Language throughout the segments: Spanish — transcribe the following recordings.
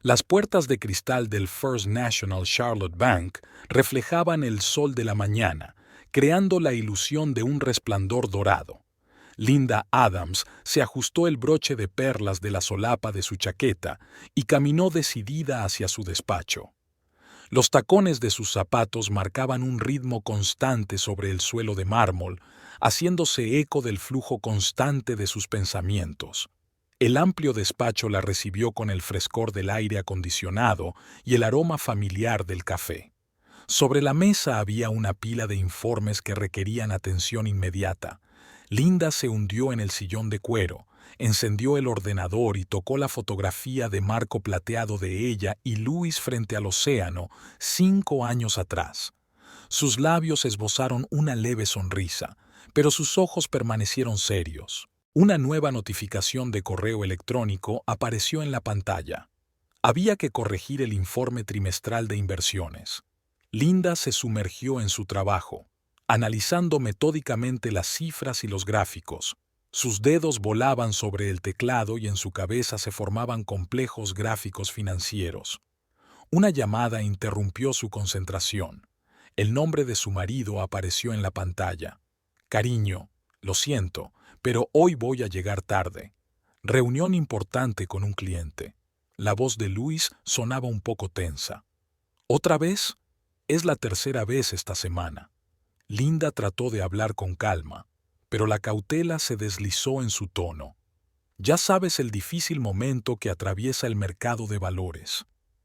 Las puertas de cristal del First National Charlotte Bank reflejaban el sol de la mañana, creando la ilusión de un resplandor dorado. Linda Adams se ajustó el broche de perlas de la solapa de su chaqueta y caminó decidida hacia su despacho. Los tacones de sus zapatos marcaban un ritmo constante sobre el suelo de mármol, haciéndose eco del flujo constante de sus pensamientos. El amplio despacho la recibió con el frescor del aire acondicionado y el aroma familiar del café. Sobre la mesa había una pila de informes que requerían atención inmediata. Linda se hundió en el sillón de cuero, encendió el ordenador y tocó la fotografía de marco plateado de ella y Luis frente al océano 5 años atrás. Sus labios esbozaron una leve sonrisa, pero sus ojos permanecieron serios. Una nueva notificación de correo electrónico apareció en la pantalla. Había que corregir el informe trimestral de inversiones. Linda se sumergió en su trabajo, analizando metódicamente las cifras y los gráficos. Sus dedos volaban sobre el teclado y en su cabeza se formaban complejos gráficos financieros. Una llamada interrumpió su concentración. El nombre de su marido apareció en la pantalla. Cariño, lo siento, pero hoy voy a llegar tarde. Reunión importante con un cliente. La voz de Luis sonaba un poco tensa. ¿Otra vez? Es la tercera vez esta semana. Linda trató de hablar con calma, pero la cautela se deslizó en su tono. Ya sabes el difícil momento que atraviesa el mercado de valores.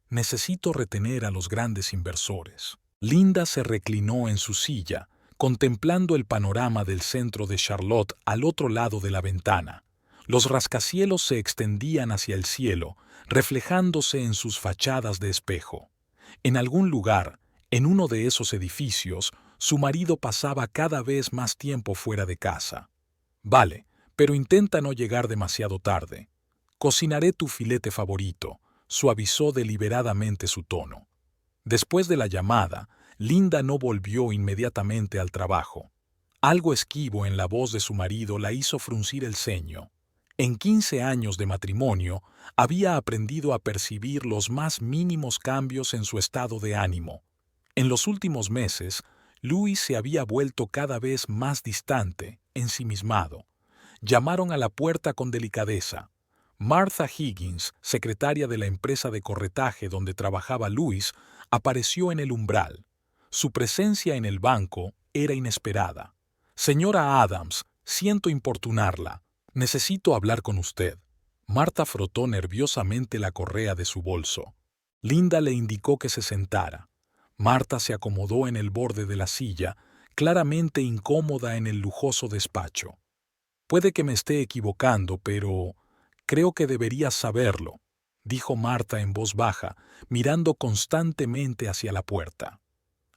Necesito retener a los grandes inversores. Linda se reclinó en su silla, contemplando el panorama del centro de Charlotte al otro lado de la ventana. Los rascacielos se extendían hacia el cielo, reflejándose en sus fachadas de espejo. En algún lugar, en uno de esos edificios, su marido pasaba cada vez más tiempo fuera de casa. Vale, pero intenta no llegar demasiado tarde. Cocinaré tu filete favorito, suavizó deliberadamente su tono. Después de la llamada, Linda no volvió inmediatamente al trabajo. Algo esquivo en la voz de su marido la hizo fruncir el ceño. En 15 años de matrimonio, había aprendido a percibir los más mínimos cambios en su estado de ánimo. En los últimos meses, Louis se había vuelto cada vez más distante, ensimismado. Llamaron a la puerta con delicadeza. Martha Higgins, secretaria de la empresa de corretaje donde trabajaba Louis, apareció en el umbral. Su presencia en el banco era inesperada. Señora Adams, siento importunarla. Necesito hablar con usted. Martha frotó nerviosamente la correa de su bolso. Linda le indicó que se sentara. Martha se acomodó en el borde de la silla, claramente incómoda en el lujoso despacho. Puede que me esté equivocando, pero creo que deberías saberlo, dijo Martha en voz baja, mirando constantemente hacia la puerta.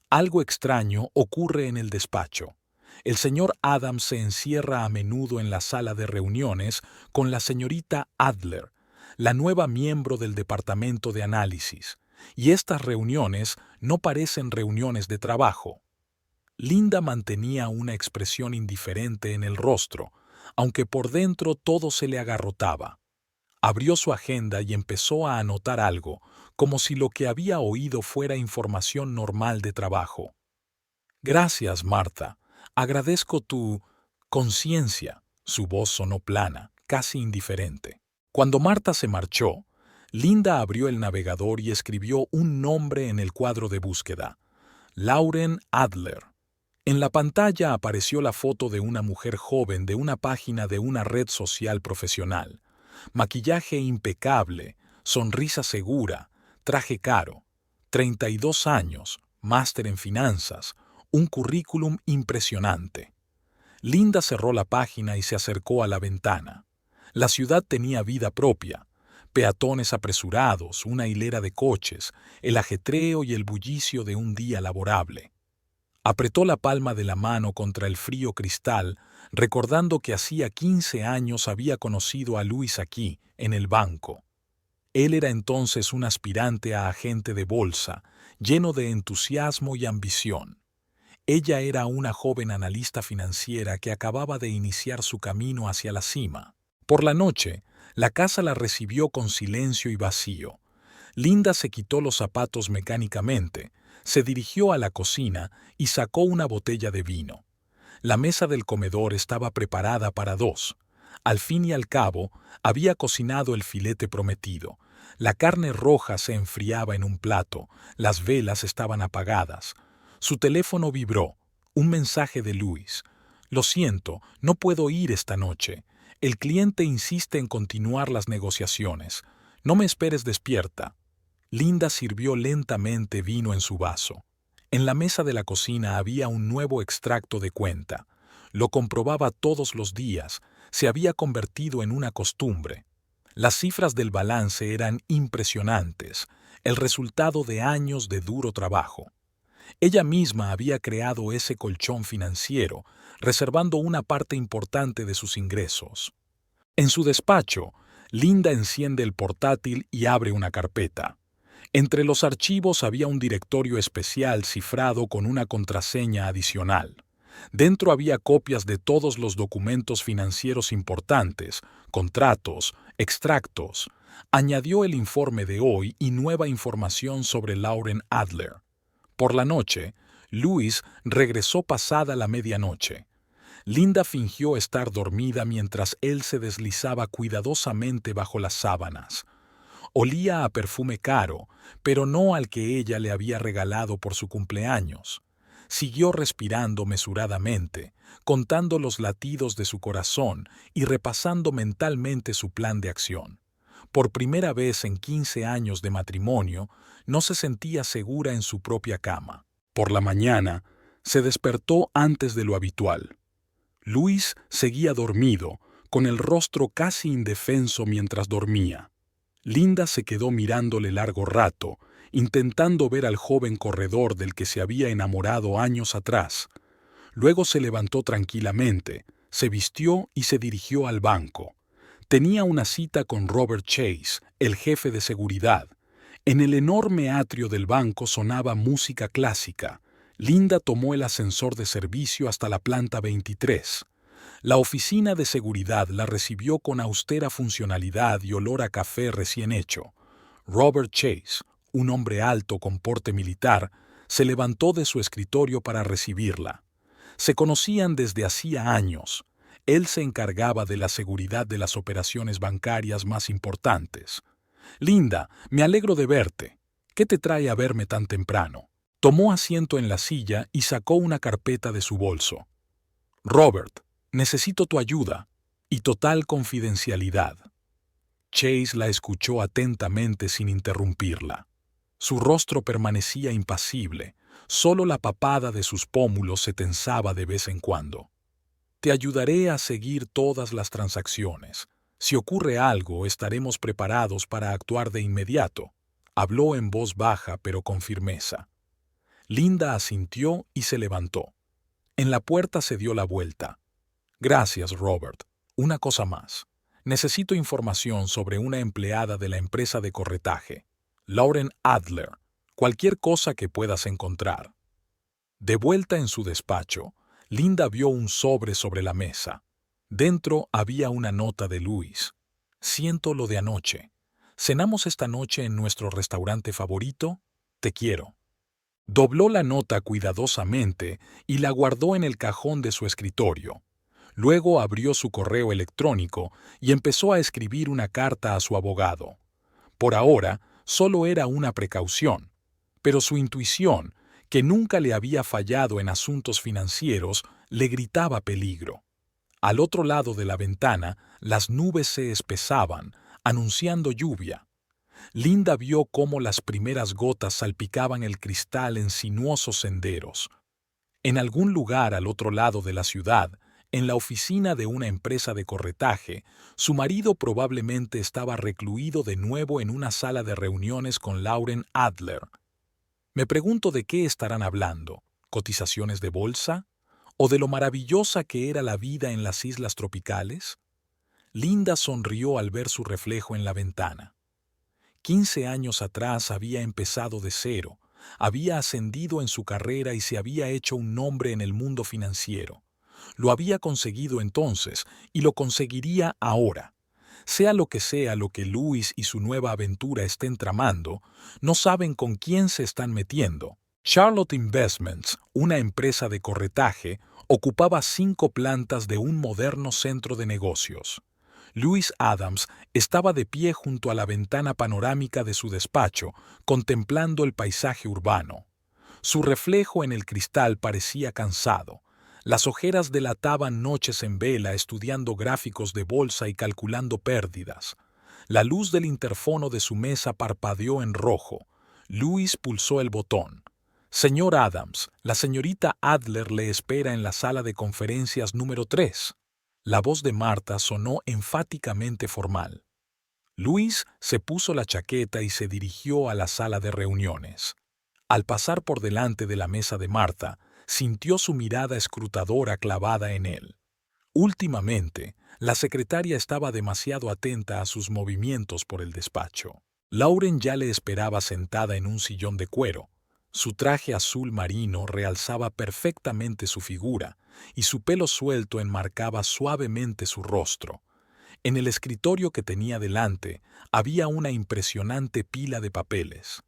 Algo extraño ocurre en el despacho. El señor Adams se encierra a menudo en la sala de reuniones con la señorita Adler, la nueva miembro del departamento de análisis, y estas reuniones no parecen reuniones de trabajo. Linda mantenía una expresión indiferente en el rostro, aunque por dentro todo se le agarrotaba. Abrió su agenda y empezó a anotar algo, como si lo que había oído fuera información normal de trabajo. Gracias, Martha. Agradezco tu conciencia. Su voz sonó plana, casi indiferente. Cuando Martha se marchó, Linda abrió el navegador y escribió un nombre en el cuadro de búsqueda: Lauren Adler. En la pantalla apareció la foto de una mujer joven de una página de una red social profesional. Maquillaje impecable, sonrisa segura, traje caro, 32 años, máster en finanzas, un currículum impresionante. Linda cerró la página y se acercó a la ventana. La ciudad tenía vida propia. Peatones apresurados, una hilera de coches, el ajetreo y el bullicio de un día laborable. Apretó la palma de la mano contra el frío cristal, recordando que hacía 15 años había conocido a Luis aquí, en el banco. Él era entonces un aspirante a agente de bolsa, lleno de entusiasmo y ambición. Ella era una joven analista financiera que acababa de iniciar su camino hacia la cima. Por la noche, la casa la recibió con silencio y vacío. Linda se quitó los zapatos mecánicamente, se dirigió a la cocina y sacó una botella de vino. La mesa del comedor estaba preparada para dos. Al fin y al cabo, había cocinado el filete prometido. La carne roja se enfriaba en un plato, las velas estaban apagadas. Su teléfono vibró. Un mensaje de Luis. Lo siento, no puedo ir esta noche. El cliente insiste en continuar las negociaciones. No me esperes despierta. Linda sirvió lentamente vino en su vaso. En la mesa de la cocina había un nuevo extracto de cuenta. Lo comprobaba todos los días. Se había convertido en una costumbre. Las cifras del balance eran impresionantes, el resultado de años de duro trabajo. Ella misma había creado ese colchón financiero, reservando una parte importante de sus ingresos. En su despacho, Linda enciende el portátil y abre una carpeta. Entre los archivos había un directorio especial cifrado con una contraseña adicional. Dentro había copias de todos los documentos financieros importantes, contratos, extractos. Añadió el informe de hoy y nueva información sobre Lauren Adler. Por la noche, Luis regresó pasada la medianoche. Linda fingió estar dormida mientras él se deslizaba cuidadosamente bajo las sábanas. Olía a perfume caro, pero no al que ella le había regalado por su cumpleaños. Siguió respirando mesuradamente, contando los latidos de su corazón y repasando mentalmente su plan de acción. Por primera vez en 15 años de matrimonio, no se sentía segura en su propia cama. Por la mañana, se despertó antes de lo habitual. Luis seguía dormido, con el rostro casi indefenso mientras dormía. Linda se quedó mirándole largo rato, intentando ver al joven corredor del que se había enamorado años atrás. Luego se levantó tranquilamente, se vistió y se dirigió al banco. Tenía una cita con Robert Chase, el jefe de seguridad. En el enorme atrio del banco sonaba música clásica. Linda tomó el ascensor de servicio hasta la planta 23. La oficina de seguridad la recibió con austera funcionalidad y olor a café recién hecho. Robert Chase, un hombre alto con porte militar, se levantó de su escritorio para recibirla. Se conocían desde hacía años. Él se encargaba de la seguridad de las operaciones bancarias más importantes. «Linda, me alegro de verte. ¿Qué te trae a verme tan temprano?» Tomó asiento en la silla y sacó una carpeta de su bolso. «Robert, necesito tu ayuda y total confidencialidad». Chase la escuchó atentamente sin interrumpirla. Su rostro permanecía impasible, solo la papada de sus pómulos se tensaba de vez en cuando. «Te ayudaré a seguir todas las transacciones. Si ocurre algo, estaremos preparados para actuar de inmediato», habló en voz baja pero con firmeza. Linda asintió y se levantó. En la puerta se dio la vuelta. «Gracias, Robert. Una cosa más. Necesito información sobre una empleada de la empresa de corretaje, Lauren Adler. Cualquier cosa que puedas encontrar». De vuelta en su despacho, Linda vio un sobre la mesa. Dentro había una nota de Luis. «Siento lo de anoche. ¿Cenamos esta noche en nuestro restaurante favorito? Te quiero». Dobló la nota cuidadosamente y la guardó en el cajón de su escritorio. Luego abrió su correo electrónico y empezó a escribir una carta a su abogado. Por ahora, solo era una precaución, pero su intuición, que nunca le había fallado en asuntos financieros, le gritaba peligro. Al otro lado de la ventana, las nubes se espesaban, anunciando lluvia. Linda vio cómo las primeras gotas salpicaban el cristal en sinuosos senderos. En algún lugar al otro lado de la ciudad, en la oficina de una empresa de corretaje, su marido probablemente estaba recluido de nuevo en una sala de reuniones con Lauren Adler. Me pregunto de qué estarán hablando, ¿cotizaciones de bolsa? ¿O de lo maravillosa que era la vida en las islas tropicales? Linda sonrió al ver su reflejo en la ventana. 15 años atrás había empezado de cero, había ascendido en su carrera y se había hecho un nombre en el mundo financiero. Lo había conseguido entonces y lo conseguiría ahora. Sea lo que Louis y su nueva aventura estén tramando, no saben con quién se están metiendo. Charlotte Investments, una empresa de corretaje, ocupaba 5 plantas de un moderno centro de negocios. Louis Adams estaba de pie junto a la ventana panorámica de su despacho, contemplando el paisaje urbano. Su reflejo en el cristal parecía cansado. Las ojeras delataban noches en vela estudiando gráficos de bolsa y calculando pérdidas. La luz del interfono de su mesa parpadeó en rojo. Louis pulsó el botón. Señor Adams, la señorita Adler le espera en la sala de conferencias número 3. La voz de Marta sonó enfáticamente formal. Louis se puso la chaqueta y se dirigió a la sala de reuniones. Al pasar por delante de la mesa de Marta, sintió su mirada escrutadora clavada en él. Últimamente, la secretaria estaba demasiado atenta a sus movimientos por el despacho. Lauren ya le esperaba sentada en un sillón de cuero. Su traje azul marino realzaba perfectamente su figura, y su pelo suelto enmarcaba suavemente su rostro. En el escritorio que tenía delante había una impresionante pila de papeles.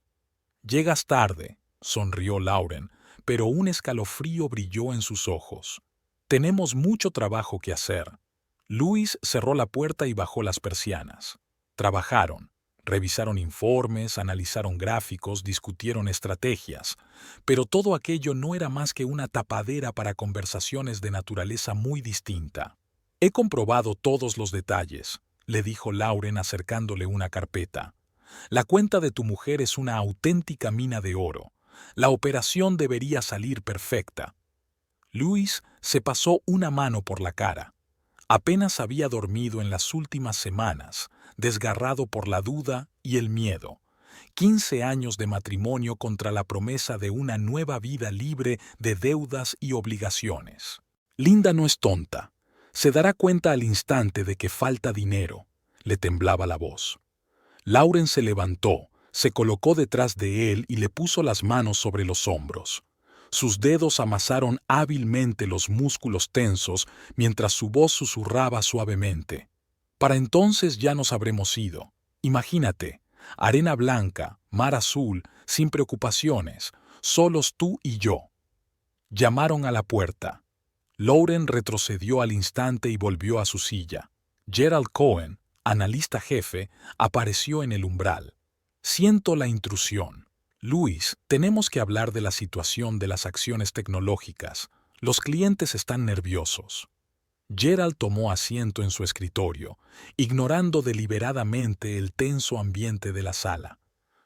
«Llegas tarde», sonrió Lauren, pero un escalofrío brilló en sus ojos. «Tenemos mucho trabajo que hacer». Louis cerró la puerta y bajó las persianas. Trabajaron. Revisaron informes, analizaron gráficos, discutieron estrategias, pero todo aquello no era más que una tapadera para conversaciones de naturaleza muy distinta. «He comprobado todos los detalles», le dijo Lauren acercándole una carpeta. «La cuenta de tu mujer es una auténtica mina de oro. La operación debería salir perfecta». Louis se pasó una mano por la cara. Apenas había dormido en las últimas semanas, desgarrado por la duda y el miedo. 15 años de matrimonio contra la promesa de una nueva vida libre de deudas y obligaciones. Linda no es tonta. Se dará cuenta al instante de que falta dinero. Le temblaba la voz. Lauren se levantó, se colocó detrás de él y le puso las manos sobre los hombros. Sus dedos amasaron hábilmente los músculos tensos mientras su voz susurraba suavemente. «Para entonces ya nos habremos ido. Imagínate, arena blanca, mar azul, sin preocupaciones, solos tú y yo». Llamaron a la puerta. Lauren retrocedió al instante y volvió a su silla. Gerald Cohen, analista jefe, apareció en el umbral. «Siento la intrusión. Louis, tenemos que hablar de la situación de las acciones tecnológicas. Los clientes están nerviosos». Gerald tomó asiento en su escritorio, ignorando deliberadamente el tenso ambiente de la sala.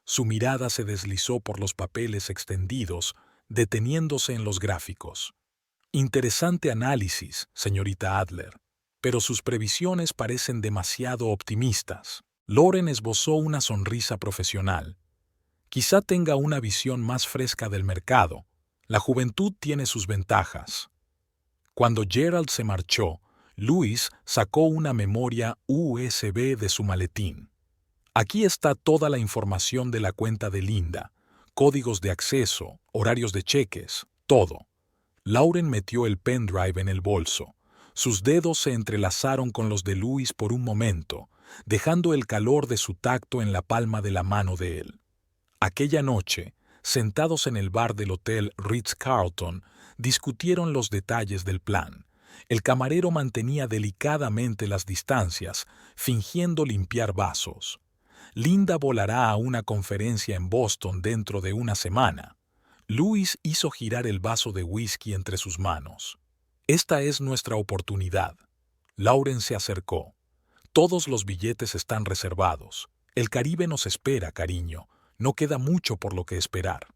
Su mirada se deslizó por los papeles extendidos, deteniéndose en los gráficos. «Interesante análisis, señorita Adler, pero sus previsiones parecen demasiado optimistas». Lauren esbozó una sonrisa profesional. «Quizá tenga una visión más fresca del mercado. La juventud tiene sus ventajas». Cuando Gerald se marchó, Louis sacó una memoria USB de su maletín. «Aquí está toda la información de la cuenta de Linda, códigos de acceso, horarios de cheques, todo». Lauren metió el pendrive en el bolso. Sus dedos se entrelazaron con los de Louis por un momento, dejando el calor de su tacto en la palma de la mano de él. Aquella noche, sentados en el bar del Hotel Ritz-Carlton, discutieron los detalles del plan. El camarero mantenía delicadamente las distancias, fingiendo limpiar vasos. Linda volará a una conferencia en Boston dentro de una semana. Louis hizo girar el vaso de whisky entre sus manos. «Esta es nuestra oportunidad». Lauren se acercó. «Todos los billetes están reservados. El Caribe nos espera, cariño. No queda mucho por lo que esperar».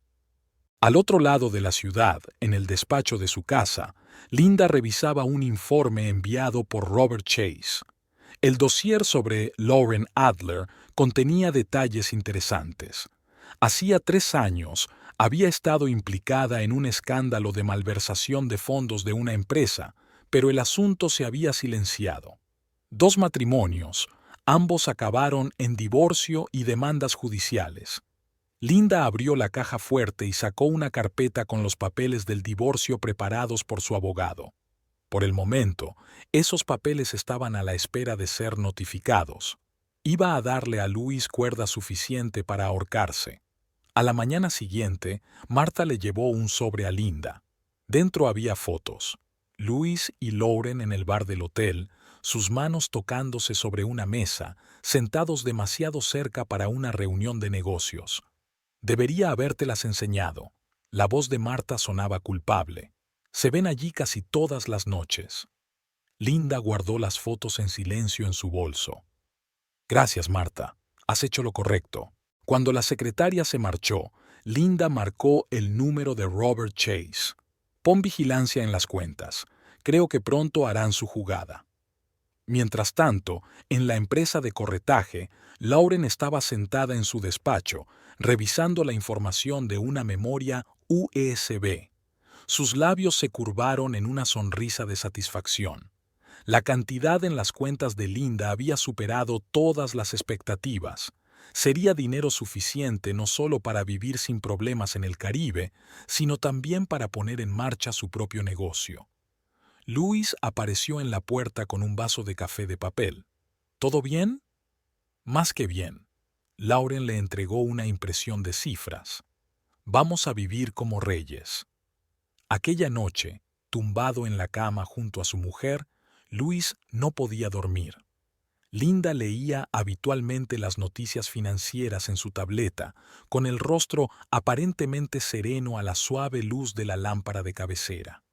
Al otro lado de la ciudad, en el despacho de su casa, Linda revisaba un informe enviado por Robert Chase. El dossier sobre Lauren Adler contenía detalles interesantes. Hacía 3 años había estado implicada en un escándalo de malversación de fondos de una empresa, pero el asunto se había silenciado. 2 matrimonios, ambos acabaron en divorcio y demandas judiciales. Linda abrió la caja fuerte y sacó una carpeta con los papeles del divorcio preparados por su abogado. Por el momento, esos papeles estaban a la espera de ser notificados. Iba a darle a Luis cuerda suficiente para ahorcarse. A la mañana siguiente, Marta le llevó un sobre a Linda. Dentro había fotos. Luis y Lauren en el bar del hotel, sus manos tocándose sobre una mesa, sentados demasiado cerca para una reunión de negocios. Debería habértelas enseñado. La voz de Marta sonaba culpable. Se ven allí casi todas las noches. Linda guardó las fotos en silencio en su bolso. Gracias, Marta. Has hecho lo correcto. Cuando la secretaria se marchó, Linda marcó el número de Robert Chase. Pon vigilancia en las cuentas. Creo que pronto harán su jugada. Mientras tanto, en la empresa de corretaje, Lauren estaba sentada en su despacho, revisando la información de una memoria USB. Sus labios se curvaron en una sonrisa de satisfacción. La cantidad en las cuentas de Linda había superado todas las expectativas. Sería dinero suficiente no solo para vivir sin problemas en el Caribe, sino también para poner en marcha su propio negocio. Luis apareció en la puerta con un vaso de café de papel. ¿Todo bien? Más que bien. Lauren le entregó una impresión de cifras. Vamos a vivir como reyes. Aquella noche, tumbado en la cama junto a su mujer, Luis no podía dormir. Linda leía habitualmente las noticias financieras en su tableta, con el rostro aparentemente sereno a la suave luz de la lámpara de cabecera.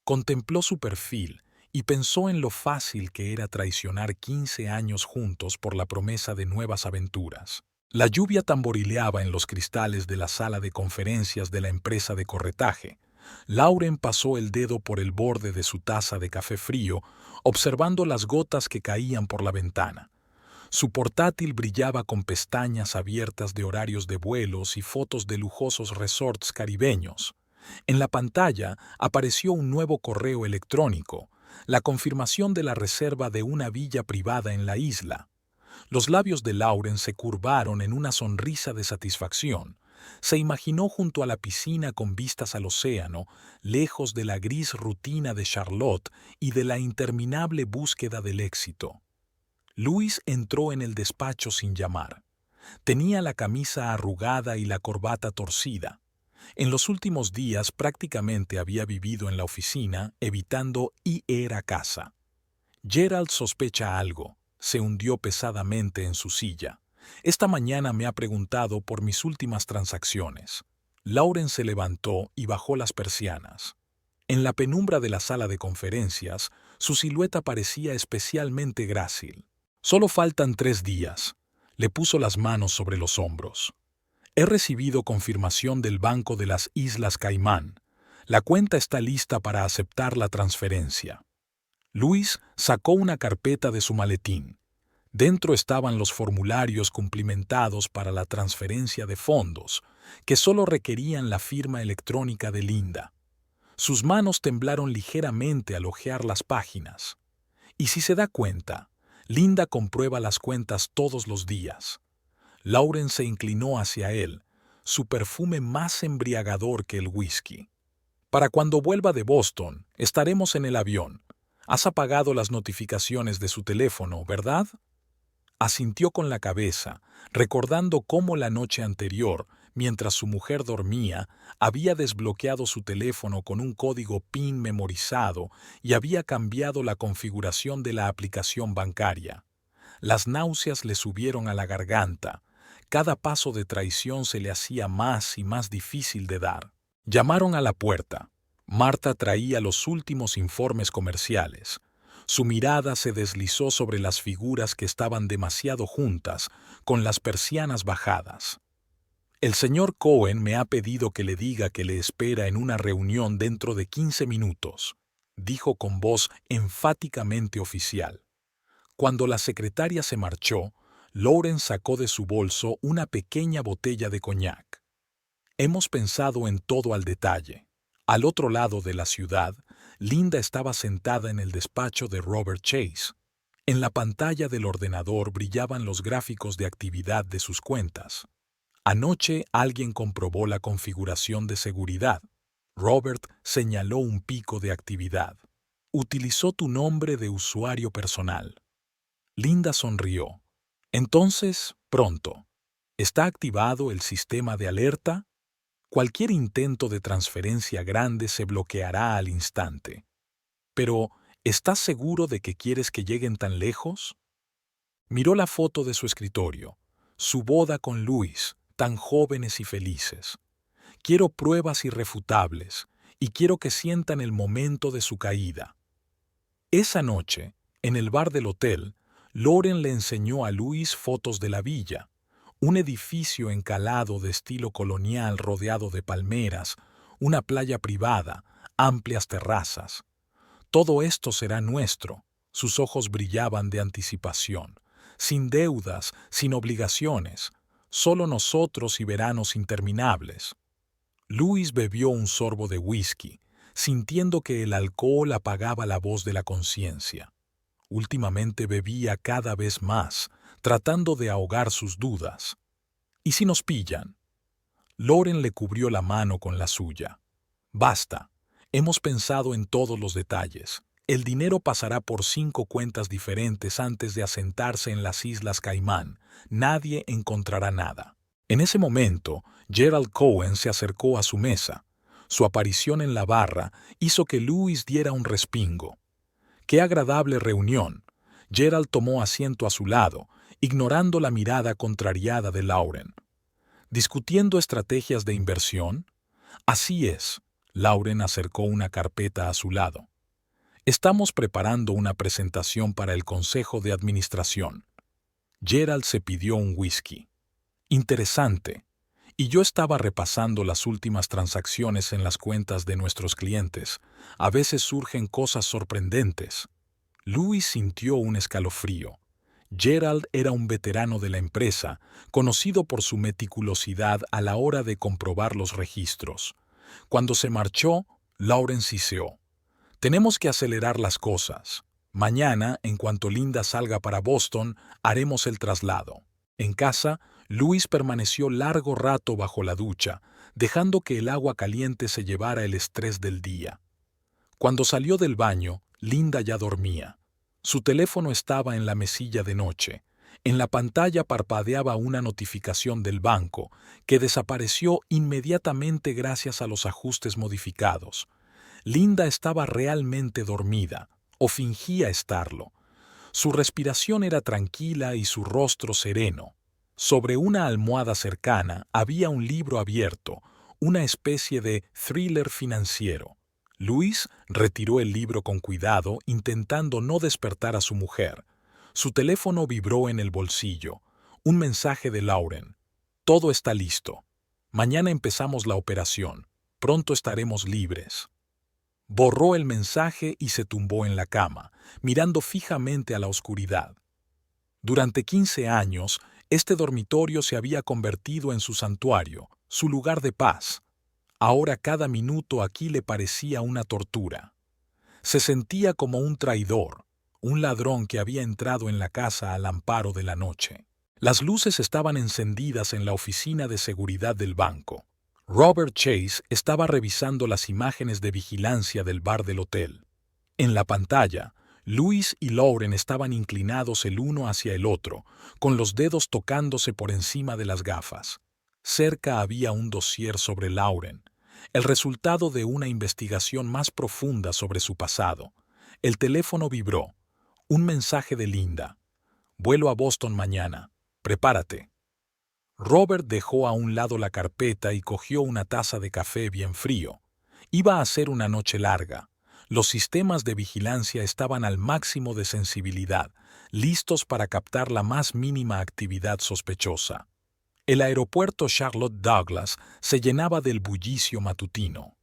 Contempló su perfil y pensó en lo fácil que era traicionar 15 años juntos por la promesa de nuevas aventuras. La lluvia tamborileaba en los cristales de la sala de conferencias de la empresa de corretaje. Lauren pasó el dedo por el borde de su taza de café frío, observando las gotas que caían por la ventana. Su portátil brillaba con pestañas abiertas de horarios de vuelos y fotos de lujosos resorts caribeños. En la pantalla apareció un nuevo correo electrónico, la confirmación de la reserva de una villa privada en la isla. Los labios de Lauren se curvaron en una sonrisa de satisfacción. Se imaginó junto a la piscina con vistas al océano, lejos de la gris rutina de Charlotte y de la interminable búsqueda del éxito. Luis entró en el despacho sin llamar. Tenía la camisa arrugada y la corbata torcida. En los últimos días prácticamente había vivido en la oficina, evitando ir a casa. Gerald sospecha algo. Se hundió pesadamente en su silla. Esta mañana me ha preguntado por mis últimas transacciones. Lauren se levantó y bajó las persianas. En la penumbra de la sala de conferencias, su silueta parecía especialmente grácil. Solo faltan 3 días. Le puso las manos sobre los hombros. He recibido confirmación del Banco de las Islas Caimán. La cuenta está lista para aceptar la transferencia. Luis sacó una carpeta de su maletín. Dentro estaban los formularios cumplimentados para la transferencia de fondos, que solo requerían la firma electrónica de Linda. Sus manos temblaron ligeramente al hojear las páginas. Y si se da cuenta, Linda comprueba las cuentas todos los días. Lauren se inclinó hacia él, su perfume más embriagador que el whisky. Para cuando vuelva de Boston, estaremos en el avión. Has apagado las notificaciones de su teléfono, ¿verdad? Asintió con la cabeza, recordando cómo la noche anterior, mientras su mujer dormía, había desbloqueado su teléfono con un código PIN memorizado y había cambiado la configuración de la aplicación bancaria. Las náuseas le subieron a la garganta. Cada paso de traición se le hacía más y más difícil de dar. Llamaron a la puerta. Marta traía los últimos informes comerciales. Su mirada se deslizó sobre las figuras que estaban demasiado juntas, con las persianas bajadas. El señor Cohen me ha pedido que le diga que le espera en una reunión dentro de 15 minutos, dijo con voz enfáticamente oficial. Cuando la secretaria se marchó, Lauren sacó de su bolso una pequeña botella de coñac. Hemos pensado en todo al detalle. Al otro lado de la ciudad, Linda estaba sentada en el despacho de Robert Chase. En la pantalla del ordenador brillaban los gráficos de actividad de sus cuentas. Anoche alguien comprobó la configuración de seguridad. Robert señaló un pico de actividad. Utilizó tu nombre de usuario personal. Linda sonrió. Entonces, pronto. ¿Está activado el sistema de alerta? Cualquier intento de transferencia grande se bloqueará al instante. Pero, ¿estás seguro de que quieres que lleguen tan lejos? Miró la foto de su escritorio. Su boda con Luis, tan jóvenes y felices. Quiero pruebas irrefutables, y quiero que sientan el momento de su caída. Esa noche, en el bar del hotel, Lauren le enseñó a Luis fotos de la villa, un edificio encalado de estilo colonial rodeado de palmeras, una playa privada, amplias terrazas. Todo esto será nuestro. Sus ojos brillaban de anticipación. Sin deudas, sin obligaciones, solo nosotros y veranos interminables. Luis bebió un sorbo de whisky, sintiendo que el alcohol apagaba la voz de la conciencia. Últimamente bebía cada vez más, tratando de ahogar sus dudas. ¿Y si nos pillan? Lauren le cubrió la mano con la suya. Basta. Hemos pensado en todos los detalles. El dinero pasará por 5 cuentas diferentes antes de asentarse en las Islas Caimán. Nadie encontrará nada. En ese momento, Gerald Cohen se acercó a su mesa. Su aparición en la barra hizo que Louis diera un respingo. ¡Qué agradable reunión! Gerald tomó asiento a su lado, ignorando la mirada contrariada de Lauren. ¿Discutiendo estrategias de inversión? Así es. Lauren acercó una carpeta a su lado. Estamos preparando una presentación para el Consejo de Administración. Gerald se pidió un whisky. Interesante. Y yo estaba repasando las últimas transacciones en las cuentas de nuestros clientes. A veces surgen cosas sorprendentes. Louis sintió un escalofrío. Gerald era un veterano de la empresa, conocido por su meticulosidad a la hora de comprobar los registros. Cuando se marchó, Lauren siseó. Tenemos que acelerar las cosas. Mañana, en cuanto Linda salga para Boston, haremos el traslado. En casa, Luis permaneció largo rato bajo la ducha, dejando que el agua caliente se llevara el estrés del día. Cuando salió del baño, Linda ya dormía. Su teléfono estaba en la mesilla de noche. En la pantalla parpadeaba una notificación del banco, que desapareció inmediatamente gracias a los ajustes modificados. Linda estaba realmente dormida, o fingía estarlo. Su respiración era tranquila y su rostro sereno. Sobre una almohada cercana había un libro abierto, una especie de thriller financiero. Luis retiró el libro con cuidado, intentando no despertar a su mujer. Su teléfono vibró en el bolsillo. Un mensaje de Lauren. Todo está listo. Mañana empezamos la operación. Pronto estaremos libres. Borró el mensaje y se tumbó en la cama, mirando fijamente a la oscuridad. Durante 15 años, este dormitorio se había convertido en su santuario, su lugar de paz. Ahora cada minuto aquí le parecía una tortura. Se sentía como un traidor, un ladrón que había entrado en la casa al amparo de la noche. Las luces estaban encendidas en la oficina de seguridad del banco. Robert Chase estaba revisando las imágenes de vigilancia del bar del hotel. En la pantalla, Luis y Lauren estaban inclinados el uno hacia el otro, con los dedos tocándose por encima de las gafas. Cerca había un dossier sobre Lauren, el resultado de una investigación más profunda sobre su pasado. El teléfono vibró. Un mensaje de Linda. Vuelo a Boston mañana. Prepárate. Robert dejó a un lado la carpeta y cogió una taza de café bien frío. Iba a ser una noche larga. Los sistemas de vigilancia estaban al máximo de sensibilidad, listos para captar la más mínima actividad sospechosa. El aeropuerto Charlotte Douglas se llenaba del bullicio matutino.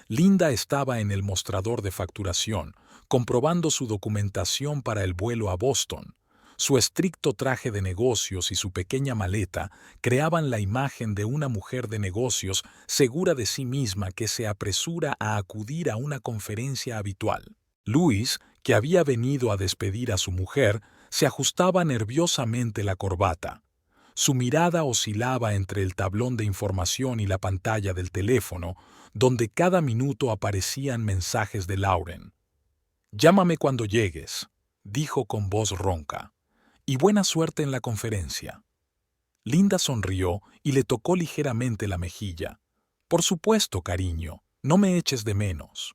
Linda estaba en el mostrador de facturación, comprobando su documentación para el vuelo a Boston. Su estricto traje de negocios y su pequeña maleta creaban la imagen de una mujer de negocios segura de sí misma que se apresura a acudir a una conferencia habitual. Luis, que había venido a despedir a su mujer, se ajustaba nerviosamente la corbata. Su mirada oscilaba entre el tablón de información y la pantalla del teléfono, donde cada minuto aparecían mensajes de Lauren. Llámame cuando llegues, dijo con voz ronca. Y buena suerte en la conferencia. Linda sonrió y le tocó ligeramente la mejilla. Por supuesto, cariño, no me eches de menos.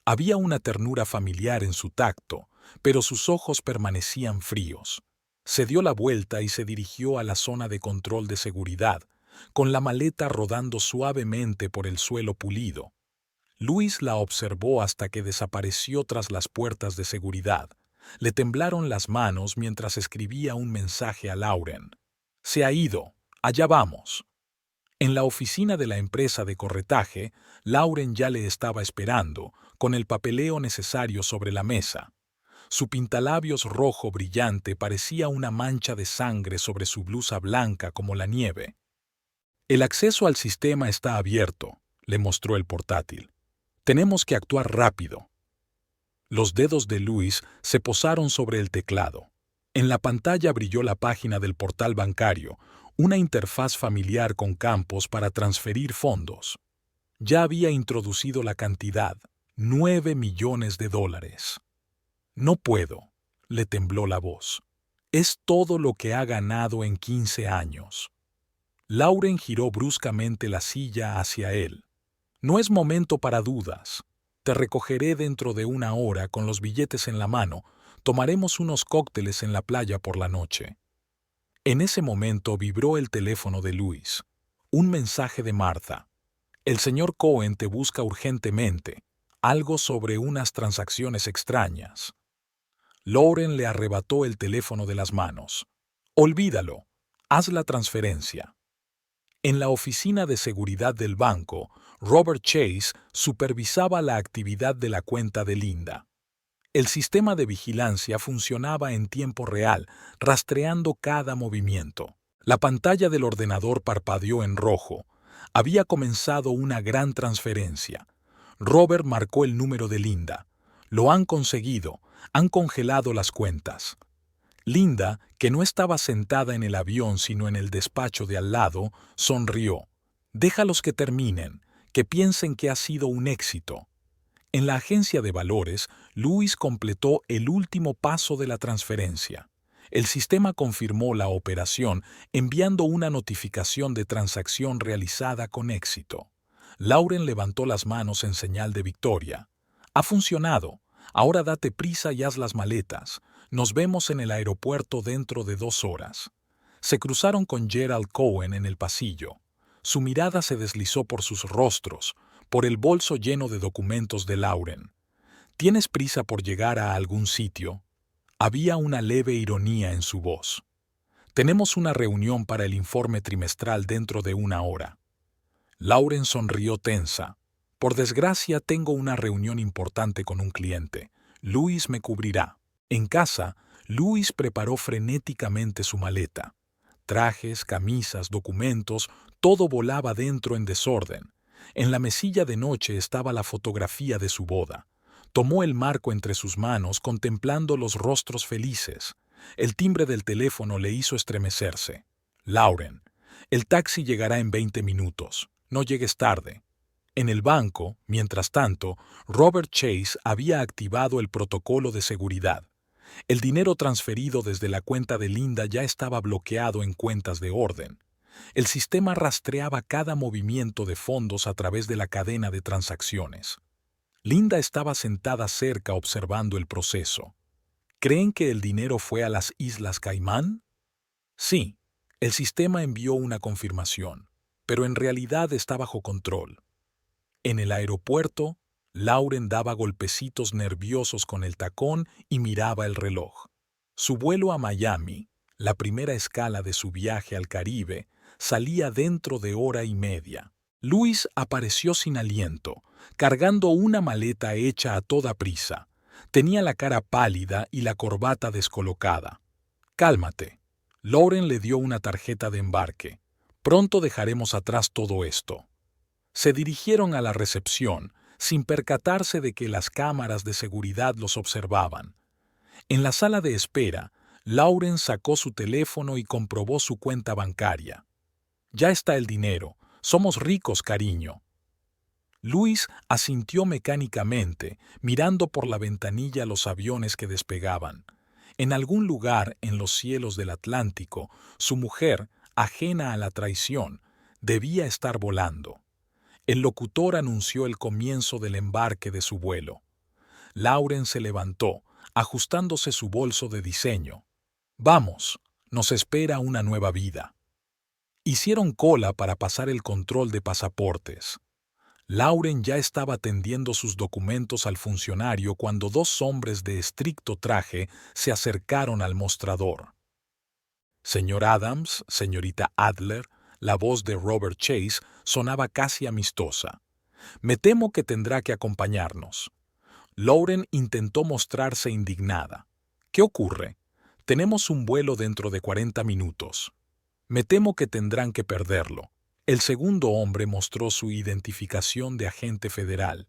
Había una ternura familiar en su tacto, pero sus ojos permanecían fríos. Se dio la vuelta y se dirigió a la zona de control de seguridad, con la maleta rodando suavemente por el suelo pulido. Luis la observó hasta que desapareció tras las puertas de seguridad. Le temblaron las manos mientras escribía un mensaje a Lauren. Se ha ido. Allá vamos. En la oficina de la empresa de corretaje, Lauren ya le estaba esperando, con el papeleo necesario sobre la mesa. Su pintalabios rojo brillante parecía una mancha de sangre sobre su blusa blanca como la nieve. El acceso al sistema está abierto, le mostró el portátil. Tenemos que actuar rápido. Los dedos de Luis se posaron sobre el teclado. En la pantalla brilló la página del portal bancario, una interfaz familiar con campos para transferir fondos. Ya había introducido la cantidad, $9 millones. No puedo, le tembló la voz. Es todo lo que ha ganado en 15 años. Lauren giró bruscamente la silla hacia él. No es momento para dudas. Te recogeré dentro de 1 hora con los billetes en la mano. Tomaremos unos cócteles en la playa por la noche. En ese momento vibró el teléfono de Luis. Un mensaje de Martha. El señor Cohen te busca urgentemente. Algo sobre unas transacciones extrañas. Lauren le arrebató el teléfono de las manos. Olvídalo. Haz la transferencia. En la oficina de seguridad del banco, Robert Chase supervisaba la actividad de la cuenta de Linda. El sistema de vigilancia funcionaba en tiempo real, rastreando cada movimiento. La pantalla del ordenador parpadeó en rojo. Había comenzado una gran transferencia. Robert marcó el número de Linda. Lo han conseguido. Han congelado las cuentas. Linda, que no estaba sentada en el avión sino en el despacho de al lado, sonrió. Déjalos que terminen, que piensen que ha sido un éxito. En la agencia de valores, Luis completó el último paso de la transferencia. El sistema confirmó la operación enviando una notificación de transacción realizada con éxito. Lauren levantó las manos en señal de victoria. Ha funcionado. Ahora date prisa y haz las maletas. Nos vemos en el aeropuerto dentro de 2 horas. Se cruzaron con Gerald Cohen en el pasillo. Su mirada se deslizó por sus rostros, por el bolso lleno de documentos de Lauren. ¿Tienes prisa por llegar a algún sitio? Había una leve ironía en su voz. Tenemos una reunión para el informe trimestral dentro de 1 hora. Lauren sonrió tensa. Por desgracia, tengo una reunión importante con un cliente. Luis me cubrirá. En casa, Luis preparó frenéticamente su maleta. Trajes, camisas, documentos, todo volaba dentro en desorden. En la mesilla de noche estaba la fotografía de su boda. Tomó el marco entre sus manos, contemplando los rostros felices. El timbre del teléfono le hizo estremecerse. Lauren, el taxi llegará en 20 minutos. No llegues tarde. En el banco, mientras tanto, Robert Chase había activado el protocolo de seguridad. El dinero transferido desde la cuenta de Linda ya estaba bloqueado en cuentas de orden. El sistema rastreaba cada movimiento de fondos a través de la cadena de transacciones. Linda estaba sentada cerca observando el proceso. ¿Creen que el dinero fue a las Islas Caimán? Sí, el sistema envió una confirmación, pero en realidad está bajo control. En el aeropuerto, Lauren daba golpecitos nerviosos con el tacón y miraba el reloj. Su vuelo a Miami, la primera escala de su viaje al Caribe, salía dentro de 1 hora y media. Luis apareció sin aliento, cargando una maleta hecha a toda prisa. Tenía la cara pálida y la corbata descolocada. Cálmate. Lauren le dio una tarjeta de embarque. Pronto dejaremos atrás todo esto. Se dirigieron a la recepción, sin percatarse de que las cámaras de seguridad los observaban. En la sala de espera, Lauren sacó su teléfono y comprobó su cuenta bancaria. Ya está el dinero. Somos ricos, cariño. Luis asintió mecánicamente, mirando por la ventanilla los aviones que despegaban. En algún lugar en los cielos del Atlántico, su mujer, ajena a la traición, debía estar volando. El locutor anunció el comienzo del embarque de su vuelo. Lauren se levantó, ajustándose su bolso de diseño. «Vamos, nos espera una nueva vida». Hicieron cola para pasar el control de pasaportes. Lauren ya estaba tendiendo sus documentos al funcionario cuando dos hombres de estricto traje se acercaron al mostrador. «Señor Adams, señorita Adler», la voz de Robert Chase sonaba casi amistosa. «Me temo que tendrá que acompañarnos». Lauren intentó mostrarse indignada. «¿Qué ocurre? Tenemos un vuelo dentro de 40 minutos. Me temo que tendrán que perderlo». El segundo hombre mostró su identificación de agente federal.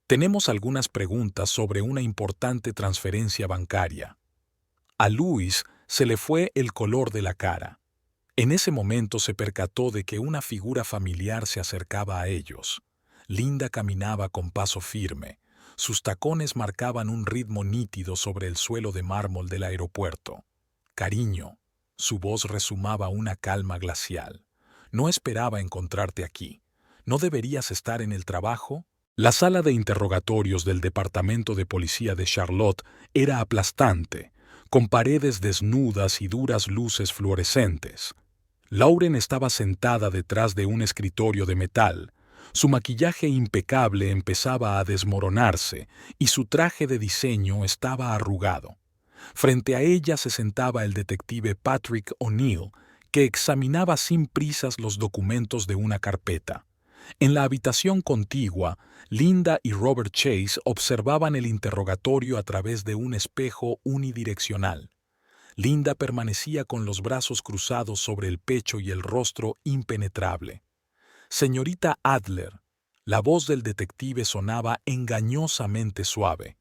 «Tenemos algunas preguntas sobre una importante transferencia bancaria». A Luis se le fue el color de la cara. En ese momento se percató de que una figura familiar se acercaba a ellos. Linda caminaba con paso firme. Sus tacones marcaban un ritmo nítido sobre el suelo de mármol del aeropuerto. «Cariño», su voz resumaba una calma glacial. «No esperaba encontrarte aquí. ¿No deberías estar en el trabajo?» La sala de interrogatorios del Departamento de Policía de Charlotte era aplastante, con paredes desnudas y duras luces fluorescentes. Lauren estaba sentada detrás de un escritorio de metal. Su maquillaje impecable empezaba a desmoronarse y su traje de diseño estaba arrugado. Frente a ella se sentaba el detective Patrick O'Neill, que examinaba sin prisas los documentos de una carpeta. En la habitación contigua, Linda y Robert Chase observaban el interrogatorio a través de un espejo unidireccional. Linda permanecía con los brazos cruzados sobre el pecho y el rostro impenetrable. «Señorita Adler», la voz del detective sonaba engañosamente suave.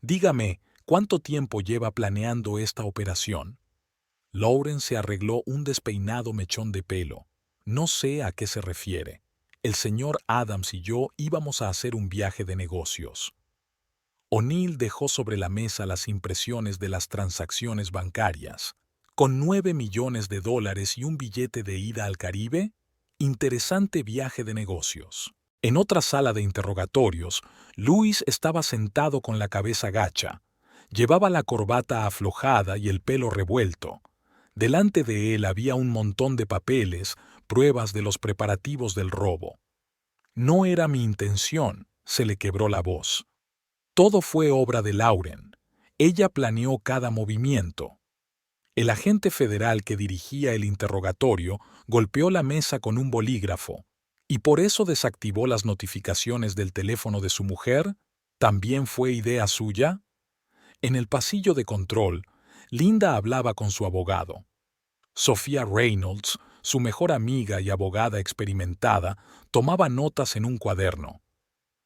«Dígame, ¿cuánto tiempo lleva planeando esta operación?» Lauren se arregló un despeinado mechón de pelo. «No sé a qué se refiere. El señor Adams y yo íbamos a hacer un viaje de negocios». O'Neill dejó sobre la mesa las impresiones de las transacciones bancarias. «¿Con $9 millones y un billete de ida al Caribe? Interesante viaje de negocios». En otra sala de interrogatorios, Luis estaba sentado con la cabeza gacha. Llevaba la corbata aflojada y el pelo revuelto. Delante de él había un montón de papeles, pruebas de los preparativos del robo. «No era mi intención», se le quebró la voz. «Todo fue obra de Lauren. Ella planeó cada movimiento». El agente federal que dirigía el interrogatorio golpeó la mesa con un bolígrafo. ¿Y por eso desactivó las notificaciones del teléfono de su mujer? ¿También fue idea suya? En el pasillo de control, Linda hablaba con su abogado. Sophia Reynolds, su mejor amiga y abogada experimentada, tomaba notas en un cuaderno.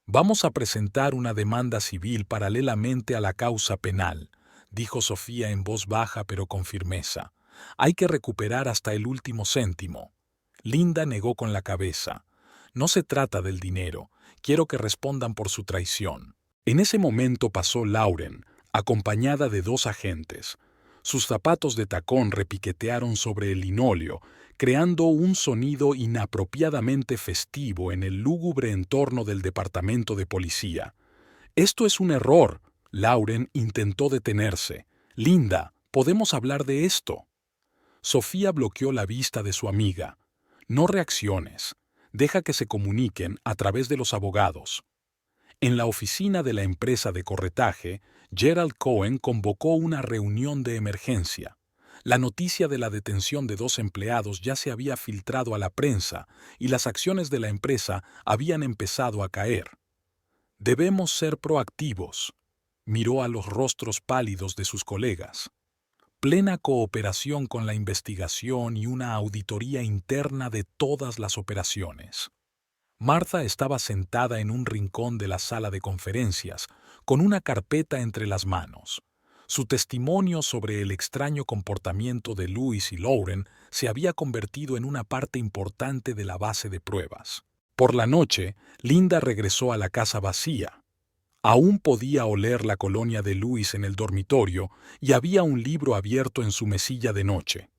«Vamos a presentar una demanda civil paralelamente a la causa penal», dijo Sofía en voz baja pero con firmeza. «Hay que recuperar hasta el último céntimo». Linda negó con la cabeza. «No se trata del dinero. Quiero que respondan por su traición». En ese momento pasó Lauren, acompañada de dos agentes. Sus zapatos de tacón repiquetearon sobre el linóleo, creando un sonido inapropiadamente festivo en el lúgubre entorno del departamento de policía. «Esto es un error». Lauren intentó detenerse. «Linda, podemos hablar de esto». Sofía bloqueó la vista de su amiga. «No reacciones. Deja que se comuniquen a través de los abogados». En la oficina de la empresa de corretaje, Gerald Cohen convocó una reunión de emergencia. La noticia de la detención de dos empleados ya se había filtrado a la prensa y las acciones de la empresa habían empezado a caer. «Debemos ser proactivos», miró a los rostros pálidos de sus colegas. «Plena cooperación con la investigación y una auditoría interna de todas las operaciones». Martha estaba sentada en un rincón de la sala de conferencias, con una carpeta entre las manos. Su testimonio sobre el extraño comportamiento de Louis y Lauren se había convertido en una parte importante de la base de pruebas. Por la noche, Linda regresó a la casa vacía. Aún podía oler la colonia de Louis en el dormitorio y había un libro abierto en su mesilla de noche.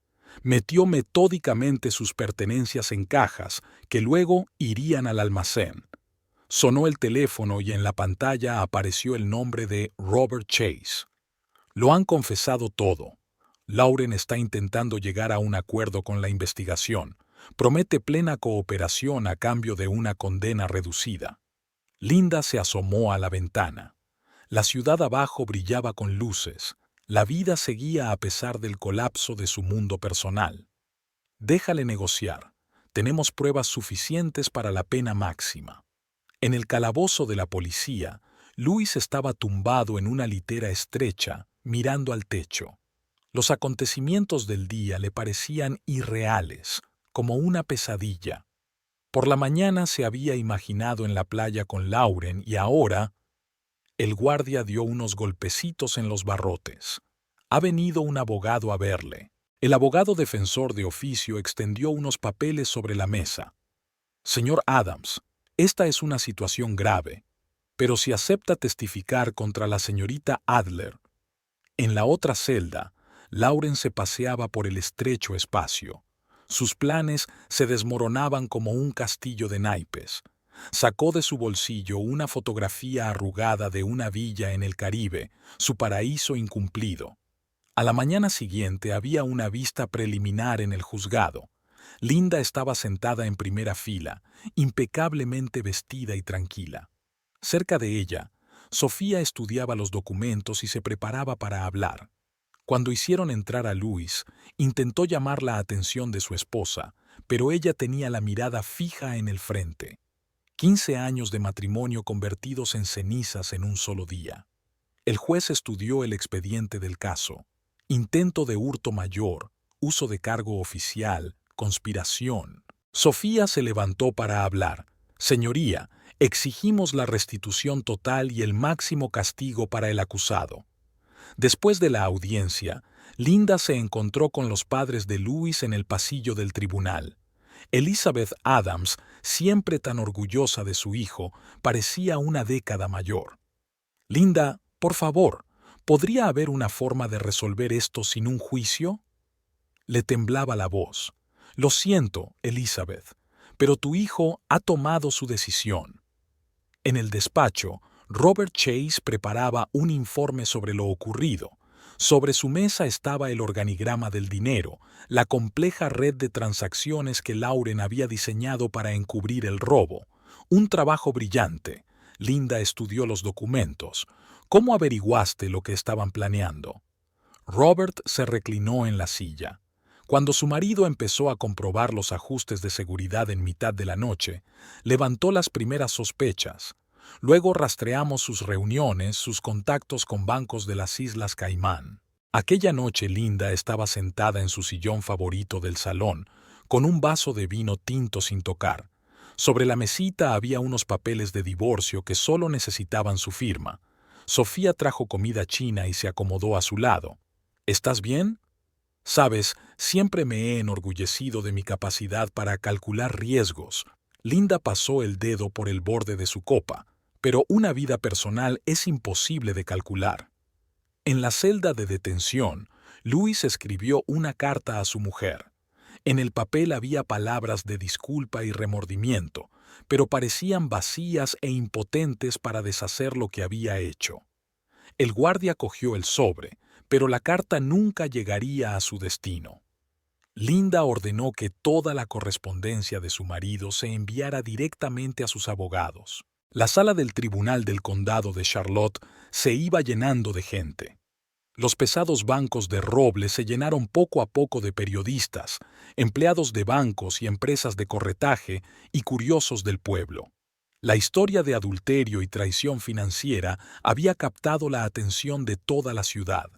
Metió metódicamente sus pertenencias en cajas que luego irían al almacén. Sonó el teléfono y en la pantalla apareció el nombre de Robert Chase. Lo han confesado todo. Lauren está intentando llegar a un acuerdo con la investigación. Promete plena cooperación a cambio de una condena reducida. Linda se asomó a la ventana. La ciudad abajo brillaba con luces. La vida seguía a pesar del colapso de su mundo personal. Déjale negociar. Tenemos pruebas suficientes para la pena máxima. En el calabozo de la policía, Louis estaba tumbado en una litera estrecha, mirando al techo. Los acontecimientos del día le parecían irreales, como una pesadilla. Por la mañana se había imaginado en la playa con Lauren y ahora el guardia dio unos golpecitos en los barrotes. Ha venido un abogado a verle. El abogado defensor de oficio extendió unos papeles sobre la mesa. Señor Adams, esta es una situación grave, pero si acepta testificar contra la señorita Adler. En la otra celda, Lauren se paseaba por el estrecho espacio. Sus planes se desmoronaban como un castillo de naipes. Sacó de su bolsillo una fotografía arrugada de una villa en el Caribe, su paraíso incumplido. A la mañana siguiente había una vista preliminar en el juzgado. Linda estaba sentada en primera fila, impecablemente vestida y tranquila. Cerca de ella, Sofía estudiaba los documentos y se preparaba para hablar. Cuando hicieron entrar a Louis, intentó llamar la atención de su esposa, pero ella tenía la mirada fija en el frente. 15 años de matrimonio convertidos en cenizas en un solo día. El juez estudió el expediente del caso. Intento de hurto mayor, uso de cargo oficial, conspiración. Sofía se levantó para hablar. Señoría, exigimos la restitución total y el máximo castigo para el acusado. Después de la audiencia, Linda se encontró con los padres de Louis en el pasillo del tribunal. Elizabeth Adams, siempre tan orgullosa de su hijo, parecía una década mayor. Linda, por favor, ¿podría haber una forma de resolver esto sin un juicio? Le temblaba la voz. Lo siento, Elizabeth, pero tu hijo ha tomado su decisión. En el despacho, Robert Chase preparaba un informe sobre lo ocurrido. Sobre su mesa estaba el organigrama del dinero, la compleja red de transacciones que Lauren había diseñado para encubrir el robo. Un trabajo brillante. Linda estudió los documentos. ¿Cómo averiguaste lo que estaban planeando? Robert se reclinó en la silla. Cuando su marido empezó a comprobar los ajustes de seguridad en mitad de la noche, levantó las primeras sospechas. Luego rastreamos sus reuniones, sus contactos con bancos de las Islas Caimán. Aquella noche Linda estaba sentada en su sillón favorito del salón, con un vaso de vino tinto sin tocar. Sobre la mesita había unos papeles de divorcio que solo necesitaban su firma. Sofía trajo comida china y se acomodó a su lado. ¿Estás bien? Sabes, siempre me he enorgullecido de mi capacidad para calcular riesgos. Linda pasó el dedo por el borde de su copa, pero una vida personal es imposible de calcular. En la celda de detención, Louis escribió una carta a su mujer. En el papel había palabras de disculpa y remordimiento, pero parecían vacías e impotentes para deshacer lo que había hecho. El guardia cogió el sobre, pero la carta nunca llegaría a su destino. Linda ordenó que toda la correspondencia de su marido se enviara directamente a sus abogados. La sala del Tribunal del Condado de Charlotte se iba llenando de gente. Los pesados bancos de roble se llenaron poco a poco de periodistas, empleados de bancos y empresas de corretaje y curiosos del pueblo. La historia de adulterio y traición financiera había captado la atención de toda la ciudad.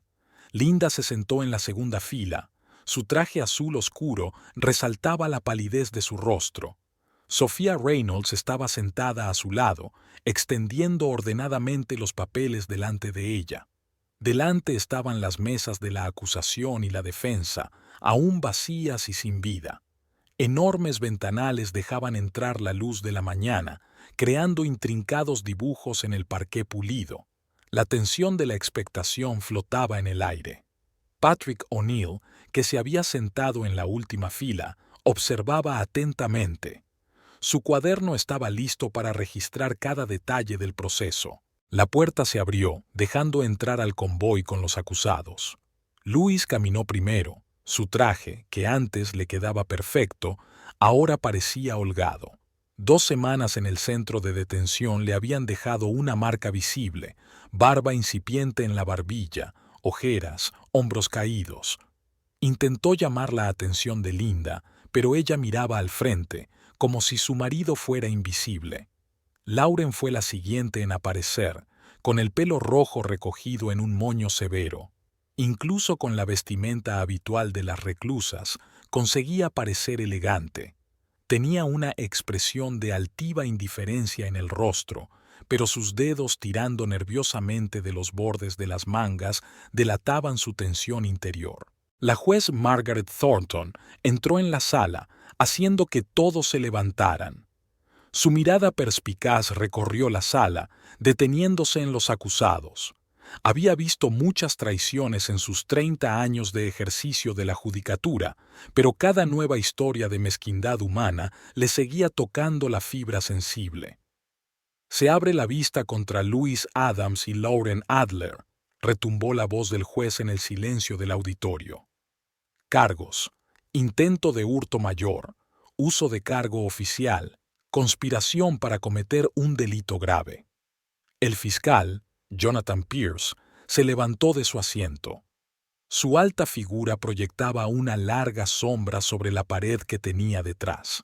Linda se sentó en la segunda fila. Su traje azul oscuro resaltaba la palidez de su rostro. Sophia Reynolds estaba sentada a su lado, extendiendo ordenadamente los papeles delante de ella. Delante estaban las mesas de la acusación y la defensa, aún vacías y sin vida. Enormes ventanales dejaban entrar la luz de la mañana, creando intrincados dibujos en el parqué pulido. La tensión de la expectación flotaba en el aire. Patrick O'Neill, que se había sentado en la última fila, observaba atentamente. Su cuaderno estaba listo para registrar cada detalle del proceso. La puerta se abrió, dejando entrar al convoy con los acusados. Louis caminó primero. Su traje, que antes le quedaba perfecto, ahora parecía holgado. 2 semanas en el centro de detención le habían dejado una marca visible, barba incipiente en la barbilla, ojeras, hombros caídos. Intentó llamar la atención de Linda, pero ella miraba al frente, como si su marido fuera invisible. Lauren fue la siguiente en aparecer, con el pelo rojo recogido en un moño severo. Incluso con la vestimenta habitual de las reclusas, conseguía parecer elegante. Tenía una expresión de altiva indiferencia en el rostro, pero sus dedos tirando nerviosamente de los bordes de las mangas delataban su tensión interior. La juez Margaret Thornton entró en la sala, haciendo que todos se levantaran. Su mirada perspicaz recorrió la sala, deteniéndose en los acusados. Había visto muchas traiciones en sus 30 años de ejercicio de la judicatura, pero cada nueva historia de mezquindad humana le seguía tocando la fibra sensible. Se abre la vista contra Louis Adams y Lauren Adler, retumbó la voz del juez en el silencio del auditorio. Cargos: intento de hurto mayor, uso de cargo oficial, conspiración para cometer un delito grave. El fiscal, Jonathan Pierce, se levantó de su asiento. Su alta figura proyectaba una larga sombra sobre la pared que tenía detrás.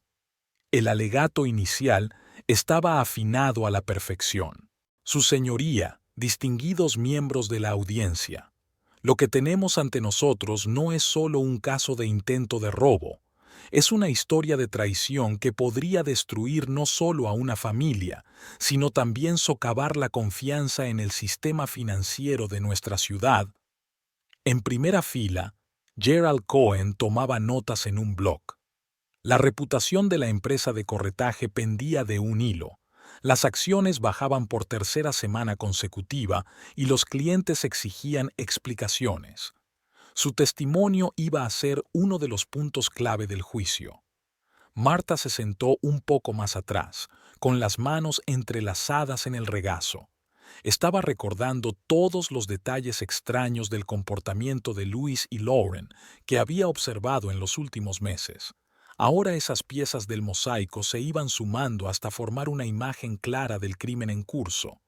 El alegato inicial estaba afinado a la perfección. Su señoría, distinguidos miembros de la audiencia, lo que tenemos ante nosotros no es solo un caso de intento de robo, es una historia de traición que podría destruir no solo a una familia, sino también socavar la confianza en el sistema financiero de nuestra ciudad. En primera fila, Gerald Cohen tomaba notas en un bloc. La reputación de la empresa de corretaje pendía de un hilo. Las acciones bajaban por tercera semana consecutiva y los clientes exigían explicaciones. Su testimonio iba a ser uno de los puntos clave del juicio. Marta se sentó un poco más atrás, con las manos entrelazadas en el regazo. Estaba recordando todos los detalles extraños del comportamiento de Louis y Lauren que había observado en los últimos meses. Ahora esas piezas del mosaico se iban sumando hasta formar una imagen clara del crimen en curso.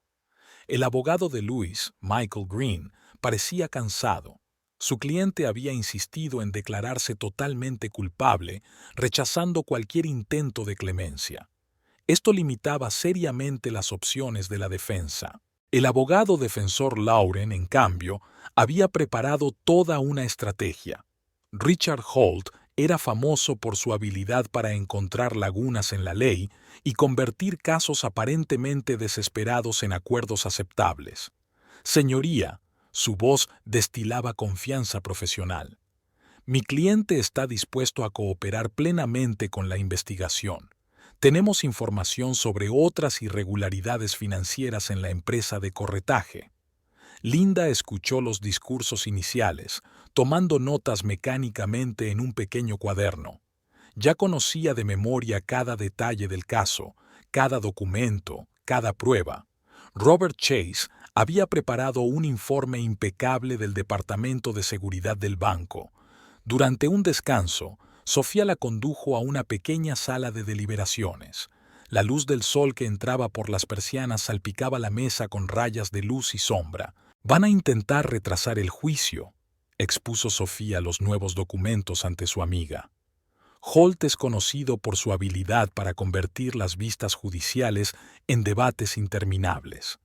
El abogado de Louis, Michael Green, parecía cansado. Su cliente había insistido en declararse totalmente culpable, rechazando cualquier intento de clemencia. Esto limitaba seriamente las opciones de la defensa. El abogado defensor Lauren, en cambio, había preparado toda una estrategia. Richard Holt era famoso por su habilidad para encontrar lagunas en la ley y convertir casos aparentemente desesperados en acuerdos aceptables. Señoría, su voz destilaba confianza profesional. Mi cliente está dispuesto a cooperar plenamente con la investigación. Tenemos información sobre otras irregularidades financieras en la empresa de corretaje. Linda escuchó los discursos iniciales, tomando notas mecánicamente en un pequeño cuaderno. Ya conocía de memoria cada detalle del caso, cada documento, cada prueba. Robert Chase había preparado un informe impecable del Departamento de Seguridad del banco. Durante un descanso, Sofía la condujo a una pequeña sala de deliberaciones. La luz del sol que entraba por las persianas salpicaba la mesa con rayas de luz y sombra. «Van a intentar retrasar el juicio», expuso Sofía los nuevos documentos ante su amiga. Holt es conocido por su habilidad para convertir las vistas judiciales en debates interminables.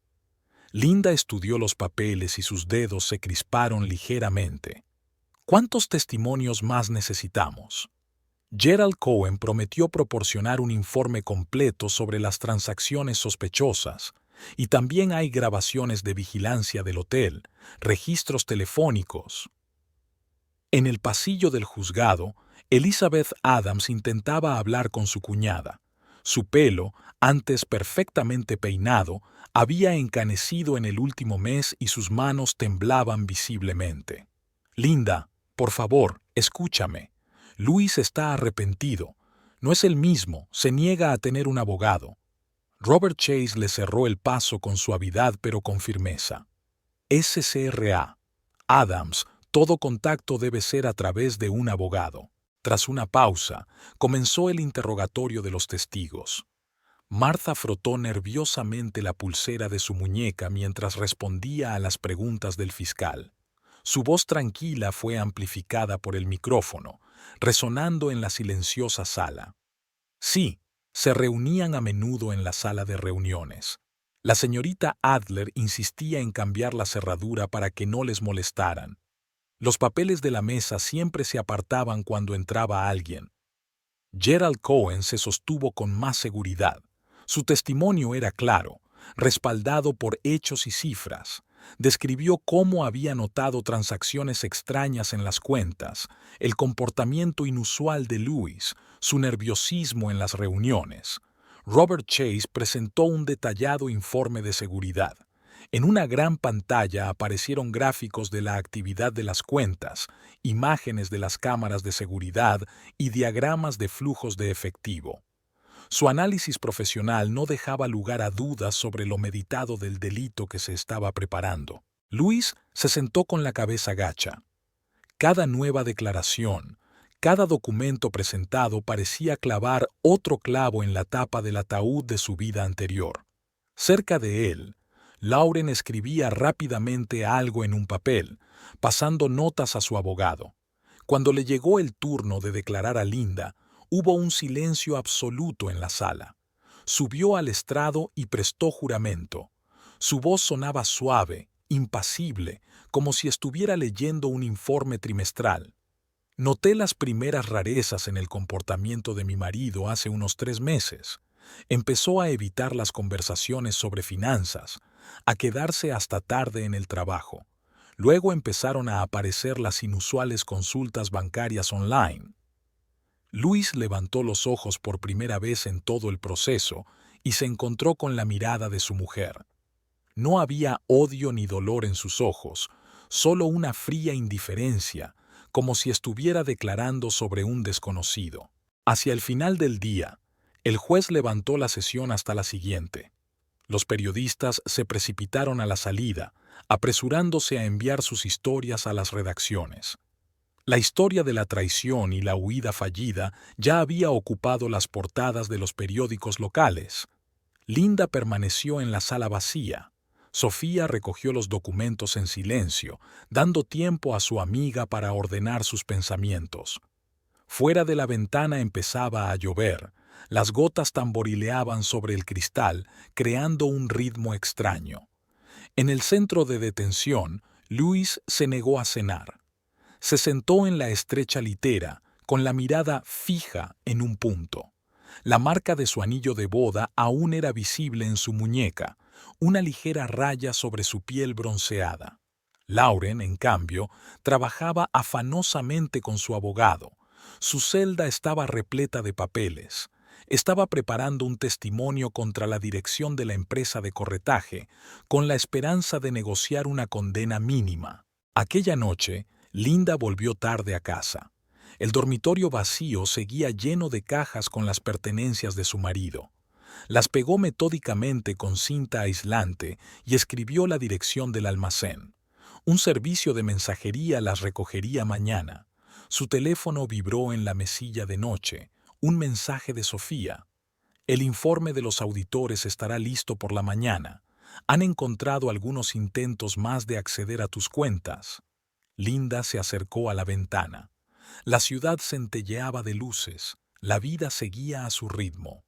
Linda estudió los papeles y sus dedos se crisparon ligeramente. ¿Cuántos testimonios más necesitamos? Gerald Cohen prometió proporcionar un informe completo sobre las transacciones sospechosas, y también hay grabaciones de vigilancia del hotel, registros telefónicos. En el pasillo del juzgado, Elizabeth Adams intentaba hablar con su cuñada. Su pelo, antes perfectamente peinado, había encanecido en el último mes y sus manos temblaban visiblemente. Linda, por favor, escúchame. Luis está arrepentido. No es el mismo, se niega a tener un abogado. Robert Chase le cerró el paso con suavidad pero con firmeza. SCRA. Adams, todo contacto debe ser a través de un abogado. Tras una pausa, comenzó el interrogatorio de los testigos. Martha frotó nerviosamente la pulsera de su muñeca mientras respondía a las preguntas del fiscal. Su voz tranquila fue amplificada por el micrófono, resonando en la silenciosa sala. Sí, se reunían a menudo en la sala de reuniones. La señorita Adler insistía en cambiar la cerradura para que no les molestaran. Los papeles de la mesa siempre se apartaban cuando entraba alguien. Gerald Cohen se sostuvo con más seguridad. Su testimonio era claro, respaldado por hechos y cifras. Describió cómo había notado transacciones extrañas en las cuentas, el comportamiento inusual de Louis, su nerviosismo en las reuniones. Robert Chase presentó un detallado informe de seguridad. En una gran pantalla aparecieron gráficos de la actividad de las cuentas, imágenes de las cámaras de seguridad y diagramas de flujos de efectivo. Su análisis profesional no dejaba lugar a dudas sobre lo meditado del delito que se estaba preparando. Luis se sentó con la cabeza gacha. Cada nueva declaración, cada documento presentado parecía clavar otro clavo en la tapa del ataúd de su vida anterior. Cerca de él, Lauren escribía rápidamente algo en un papel, pasando notas a su abogado. Cuando le llegó el turno de declarar a Linda, hubo un silencio absoluto en la sala. Subió al estrado y prestó juramento. Su voz sonaba suave, impasible, como si estuviera leyendo un informe trimestral. Noté las primeras rarezas en el comportamiento de mi marido hace unos 3 meses. Empezó a evitar las conversaciones sobre finanzas, a quedarse hasta tarde en el trabajo. Luego empezaron a aparecer las inusuales consultas bancarias online. Luis levantó los ojos por primera vez en todo el proceso y se encontró con la mirada de su mujer. No había odio ni dolor en sus ojos, solo una fría indiferencia, como si estuviera declarando sobre un desconocido. Hacia el final del día, el juez levantó la sesión hasta la siguiente. Los periodistas se precipitaron a la salida, apresurándose a enviar sus historias a las redacciones. La historia de la traición y la huida fallida ya había ocupado las portadas de los periódicos locales. Linda permaneció en la sala vacía. Sofía recogió los documentos en silencio, dando tiempo a su amiga para ordenar sus pensamientos. Fuera de la ventana empezaba a llover. Las gotas tamborileaban sobre el cristal, creando un ritmo extraño. En el centro de detención, Luis se negó a cenar. Se sentó en la estrecha litera, con la mirada fija en un punto. La marca de su anillo de boda aún era visible en su muñeca, una ligera raya sobre su piel bronceada. Lauren, en cambio, trabajaba afanosamente con su abogado. Su celda estaba repleta de papeles. Estaba preparando un testimonio contra la dirección de la empresa de corretaje, con la esperanza de negociar una condena mínima. Aquella noche, Linda volvió tarde a casa. El dormitorio vacío seguía lleno de cajas con las pertenencias de su marido. Las pegó metódicamente con cinta aislante y escribió la dirección del almacén. Un servicio de mensajería las recogería mañana. Su teléfono vibró en la mesilla de noche. Un mensaje de Sofía. El informe de los auditores estará listo por la mañana. Han encontrado algunos intentos más de acceder a tus cuentas. Linda se acercó a la ventana. La ciudad centelleaba de luces. La vida seguía a su ritmo.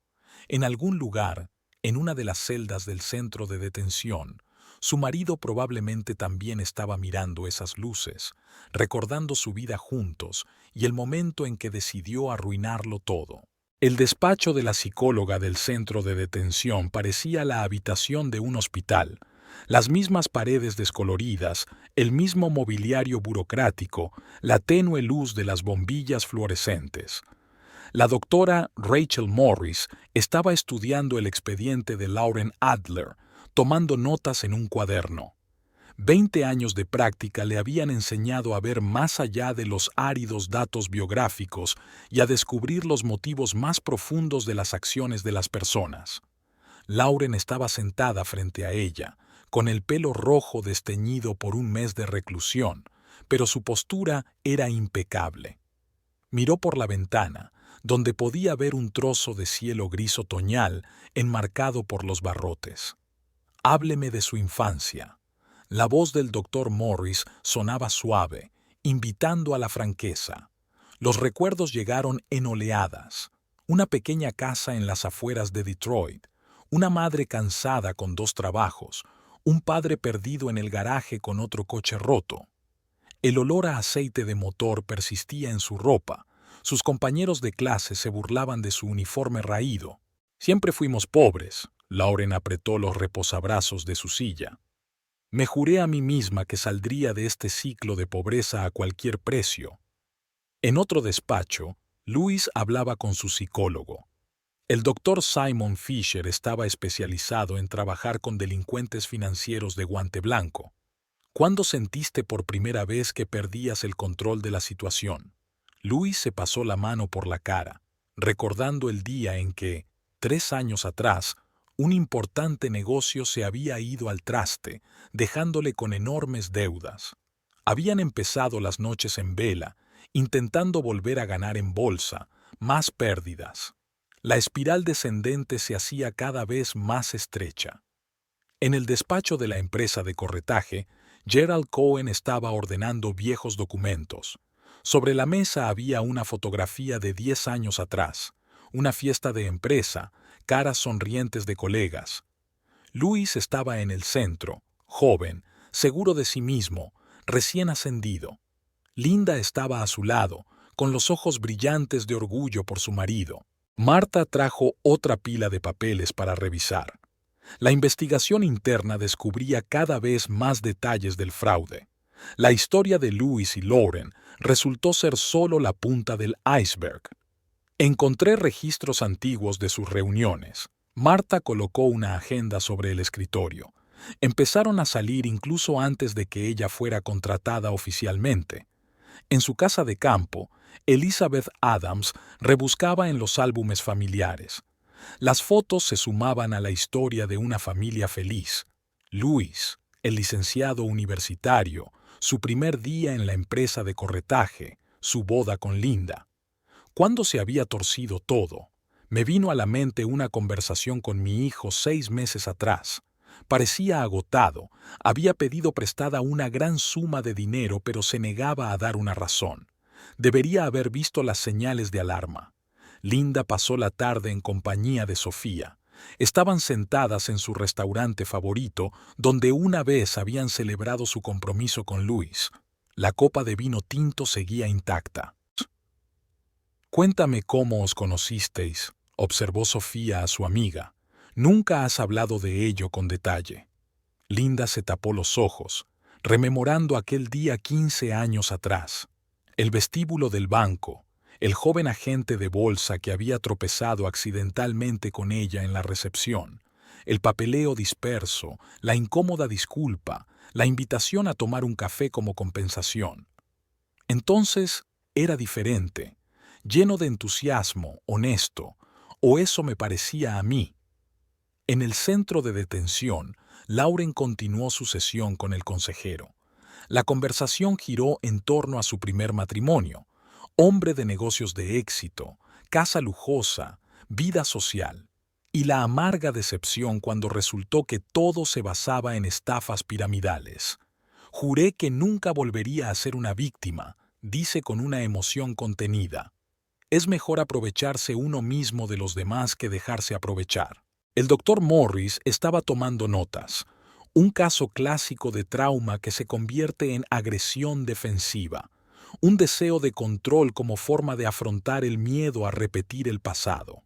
En algún lugar, en una de las celdas del centro de detención, su marido probablemente también estaba mirando esas luces, recordando su vida juntos y el momento en que decidió arruinarlo todo. El despacho de la psicóloga del centro de detención parecía la habitación de un hospital. Las mismas paredes descoloridas, el mismo mobiliario burocrático, la tenue luz de las bombillas fluorescentes. La doctora Rachel Morris estaba estudiando el expediente de Lauren Adler, tomando notas en un cuaderno. 20 años de práctica le habían enseñado a ver más allá de los áridos datos biográficos y a descubrir los motivos más profundos de las acciones de las personas. Lauren estaba sentada frente a ella, con el pelo rojo desteñido por un mes de reclusión, pero su postura era impecable. Miró por la ventana, donde podía ver un trozo de cielo gris otoñal enmarcado por los barrotes. «Hábleme de su infancia». La voz del doctor Morris sonaba suave, invitando a la franqueza. Los recuerdos llegaron en oleadas. Una pequeña casa en las afueras de Detroit, una madre cansada con 2 trabajos, un padre perdido en el garaje con otro coche roto. El olor a aceite de motor persistía en su ropa. Sus compañeros de clase se burlaban de su uniforme raído. «Siempre fuimos pobres», Lauren apretó los reposabrazos de su silla. «Me juré a mí misma que saldría de este ciclo de pobreza a cualquier precio». En otro despacho, Louis hablaba con su psicólogo. El doctor Simon Fisher estaba especializado en trabajar con delincuentes financieros de guante blanco. «¿Cuándo sentiste por primera vez que perdías el control de la situación?» Louis se pasó la mano por la cara, recordando el día en que, 3 años atrás, un importante negocio se había ido al traste, dejándole con enormes deudas. Habían empezado las noches en vela, intentando volver a ganar en bolsa, más pérdidas. La espiral descendente se hacía cada vez más estrecha. En el despacho de la empresa de corretaje, Gerald Cohen estaba ordenando viejos documentos. Sobre la mesa había una fotografía de 10 años atrás, una fiesta de empresa, caras sonrientes de colegas. Louis estaba en el centro, joven, seguro de sí mismo, recién ascendido. Linda estaba a su lado, con los ojos brillantes de orgullo por su marido. Marta trajo otra pila de papeles para revisar. La investigación interna descubría cada vez más detalles del fraude. La historia de Louis y Lauren resultó ser solo la punta del iceberg. Encontré registros antiguos de sus reuniones. Marta colocó una agenda sobre el escritorio. Empezaron a salir incluso antes de que ella fuera contratada oficialmente. En su casa de campo, Elizabeth Adams rebuscaba en los álbumes familiares. Las fotos se sumaban a la historia de una familia feliz. Louis, el licenciado universitario, su primer día en la empresa de corretaje, su boda con Linda. ¿Cuándo se había torcido todo? Me vino a la mente una conversación con mi hijo 6 meses atrás. Parecía agotado, había pedido prestada una gran suma de dinero, pero se negaba a dar una razón. Debería haber visto las señales de alarma. Linda pasó la tarde en compañía de Sofía. Estaban sentadas en su restaurante favorito, donde una vez habían celebrado su compromiso con Louis. La copa de vino tinto seguía intacta. «Cuéntame cómo os conocisteis», observó Sofía a su amiga. «Nunca has hablado de ello con detalle». Linda se tapó los ojos, rememorando aquel día 15 años atrás. El vestíbulo del banco, el joven agente de bolsa que había tropezado accidentalmente con ella en la recepción, el papeleo disperso, la incómoda disculpa, la invitación a tomar un café como compensación. Entonces era diferente, lleno de entusiasmo, honesto, o eso me parecía a mí. En el centro de detención, Lauren continuó su sesión con el consejero. La conversación giró en torno a su primer matrimonio, hombre de negocios de éxito, casa lujosa, vida social, y la amarga decepción cuando resultó que todo se basaba en estafas piramidales. «Juré que nunca volvería a ser una víctima», dice con una emoción contenida. «Es mejor aprovecharse uno mismo de los demás que dejarse aprovechar». El doctor Morris estaba tomando notas. Un caso clásico de trauma que se convierte en agresión defensiva. Un deseo de control como forma de afrontar el miedo a repetir el pasado.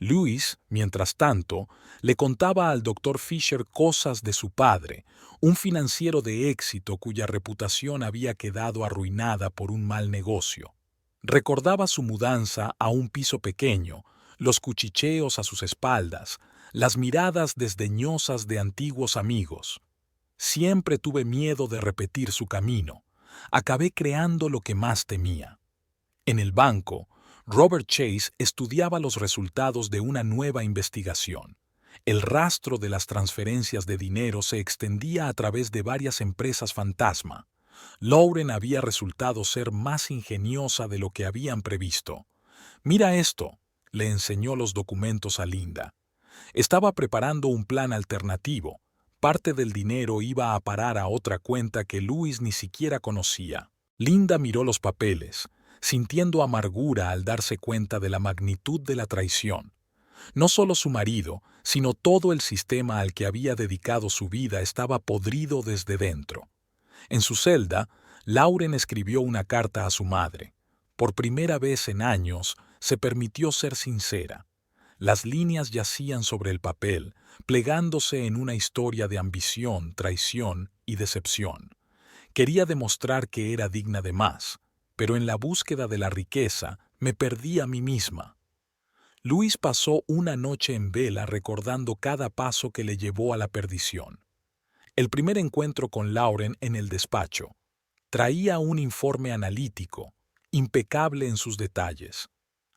Louis, mientras tanto, le contaba al doctor Fisher cosas de su padre, un financiero de éxito cuya reputación había quedado arruinada por un mal negocio. Recordaba su mudanza a un piso pequeño, los cuchicheos a sus espaldas, las miradas desdeñosas de antiguos amigos. Siempre tuve miedo de repetir su camino. Acabé creando lo que más temía. En el banco, Robert Chase estudiaba los resultados de una nueva investigación. El rastro de las transferencias de dinero se extendía a través de varias empresas fantasma. Lauren había resultado ser más ingeniosa de lo que habían previsto. «Mira esto», le enseñó los documentos a Linda. Estaba preparando un plan alternativo. Parte del dinero iba a parar a otra cuenta que Louis ni siquiera conocía. Linda miró los papeles, sintiendo amargura al darse cuenta de la magnitud de la traición. No solo su marido, sino todo el sistema al que había dedicado su vida estaba podrido desde dentro. En su celda, Lauren escribió una carta a su madre. Por primera vez en años, se permitió ser sincera. Las líneas yacían sobre el papel, plegándose en una historia de ambición, traición y decepción. Quería demostrar que era digna de más, pero en la búsqueda de la riqueza me perdí a mí misma. Louis pasó una noche en vela recordando cada paso que le llevó a la perdición. El primer encuentro con Lauren en el despacho. Traía un informe analítico, impecable en sus detalles.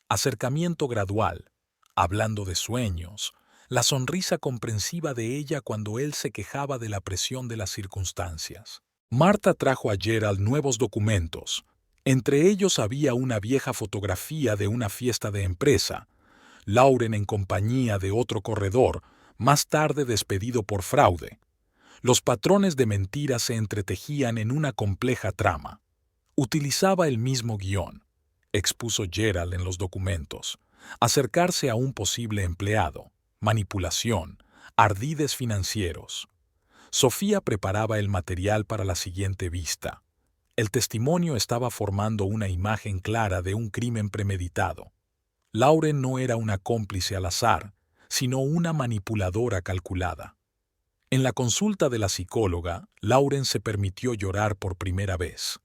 Acercamiento gradual, hablando de sueños, la sonrisa comprensiva de ella cuando él se quejaba de la presión de las circunstancias. Marta trajo a Gerald nuevos documentos. Entre ellos había una vieja fotografía de una fiesta de empresa, Lauren en compañía de otro corredor, más tarde despedido por fraude. Los patrones de mentiras se entretejían en una compleja trama. Utilizaba el mismo guión, expuso Gerald en los documentos. Acercarse a un posible empleado, manipulación, ardides financieros. Sofía preparaba el material para la siguiente vista. El testimonio estaba formando una imagen clara de un crimen premeditado. Lauren no era una cómplice al azar, sino una manipuladora calculada. En la consulta de la psicóloga, Lauren se permitió llorar por primera vez.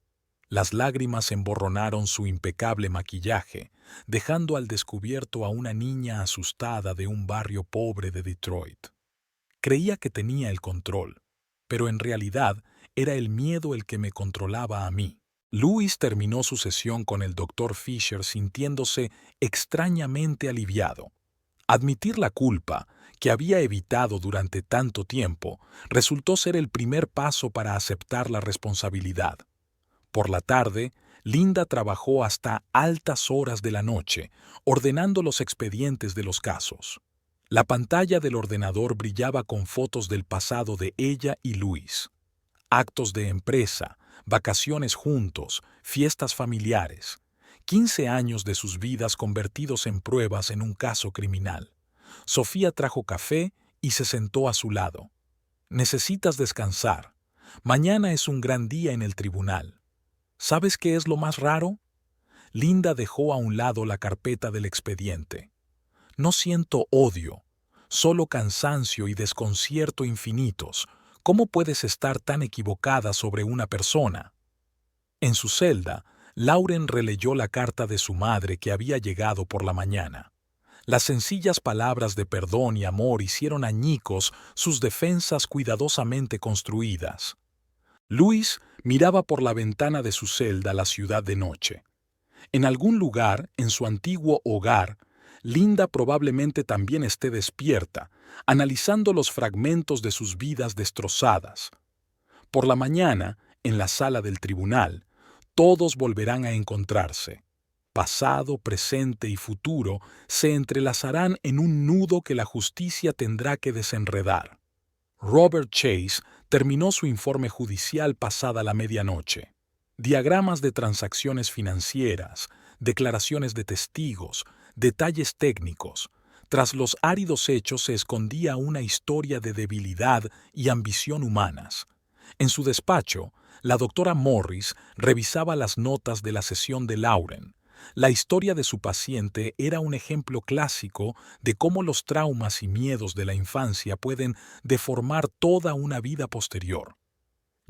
Las lágrimas emborronaron su impecable maquillaje, dejando al descubierto a una niña asustada de un barrio pobre de Detroit. Creía que tenía el control, pero en realidad era el miedo el que me controlaba a mí. Louis terminó su sesión con el doctor Fisher sintiéndose extrañamente aliviado. Admitir la culpa, que había evitado durante tanto tiempo, resultó ser el primer paso para aceptar la responsabilidad. Por la tarde, Linda trabajó hasta altas horas de la noche, ordenando los expedientes de los casos. La pantalla del ordenador brillaba con fotos del pasado de ella y Louis. Actos de empresa, vacaciones juntos, fiestas familiares. 15 años de sus vidas convertidos en pruebas en un caso criminal. Sofía trajo café y se sentó a su lado. «Necesitas descansar. Mañana es un gran día en el tribunal». ¿Sabes qué es lo más raro? Linda dejó a un lado la carpeta del expediente. «No siento odio, solo cansancio y desconcierto infinitos. ¿Cómo puedes estar tan equivocada sobre una persona?» En su celda, Lauren releyó la carta de su madre que había llegado por la mañana. Las sencillas palabras de perdón y amor hicieron añicos sus defensas cuidadosamente construidas. Louis miraba por la ventana de su celda la ciudad de noche. En algún lugar, en su antiguo hogar, Linda probablemente también esté despierta, analizando los fragmentos de sus vidas destrozadas. Por la mañana, en la sala del tribunal, todos volverán a encontrarse. Pasado, presente y futuro se entrelazarán en un nudo que la justicia tendrá que desenredar. Robert Chase terminó su informe judicial pasada la medianoche. Diagramas de transacciones financieras, declaraciones de testigos, detalles técnicos. Tras los áridos hechos se escondía una historia de debilidad y ambición humanas. En su despacho, la doctora Morris revisaba las notas de la sesión de Lauren. La historia de su paciente era un ejemplo clásico de cómo los traumas y miedos de la infancia pueden deformar toda una vida posterior.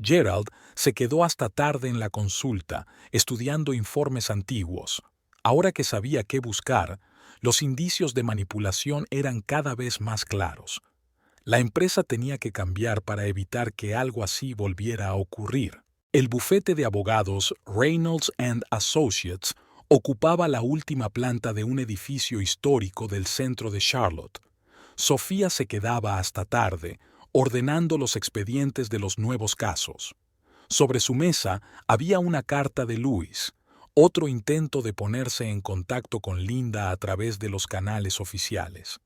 Gerald se quedó hasta tarde en la consulta, estudiando informes antiguos. Ahora que sabía qué buscar, los indicios de manipulación eran cada vez más claros. La empresa tenía que cambiar para evitar que algo así volviera a ocurrir. El bufete de abogados Reynolds and Associates ocupaba la última planta de un edificio histórico del centro de Charlotte. Sofía se quedaba hasta tarde, ordenando los expedientes de los nuevos casos. Sobre su mesa había una carta de Louis, otro intento de ponerse en contacto con Linda a través de los canales oficiales.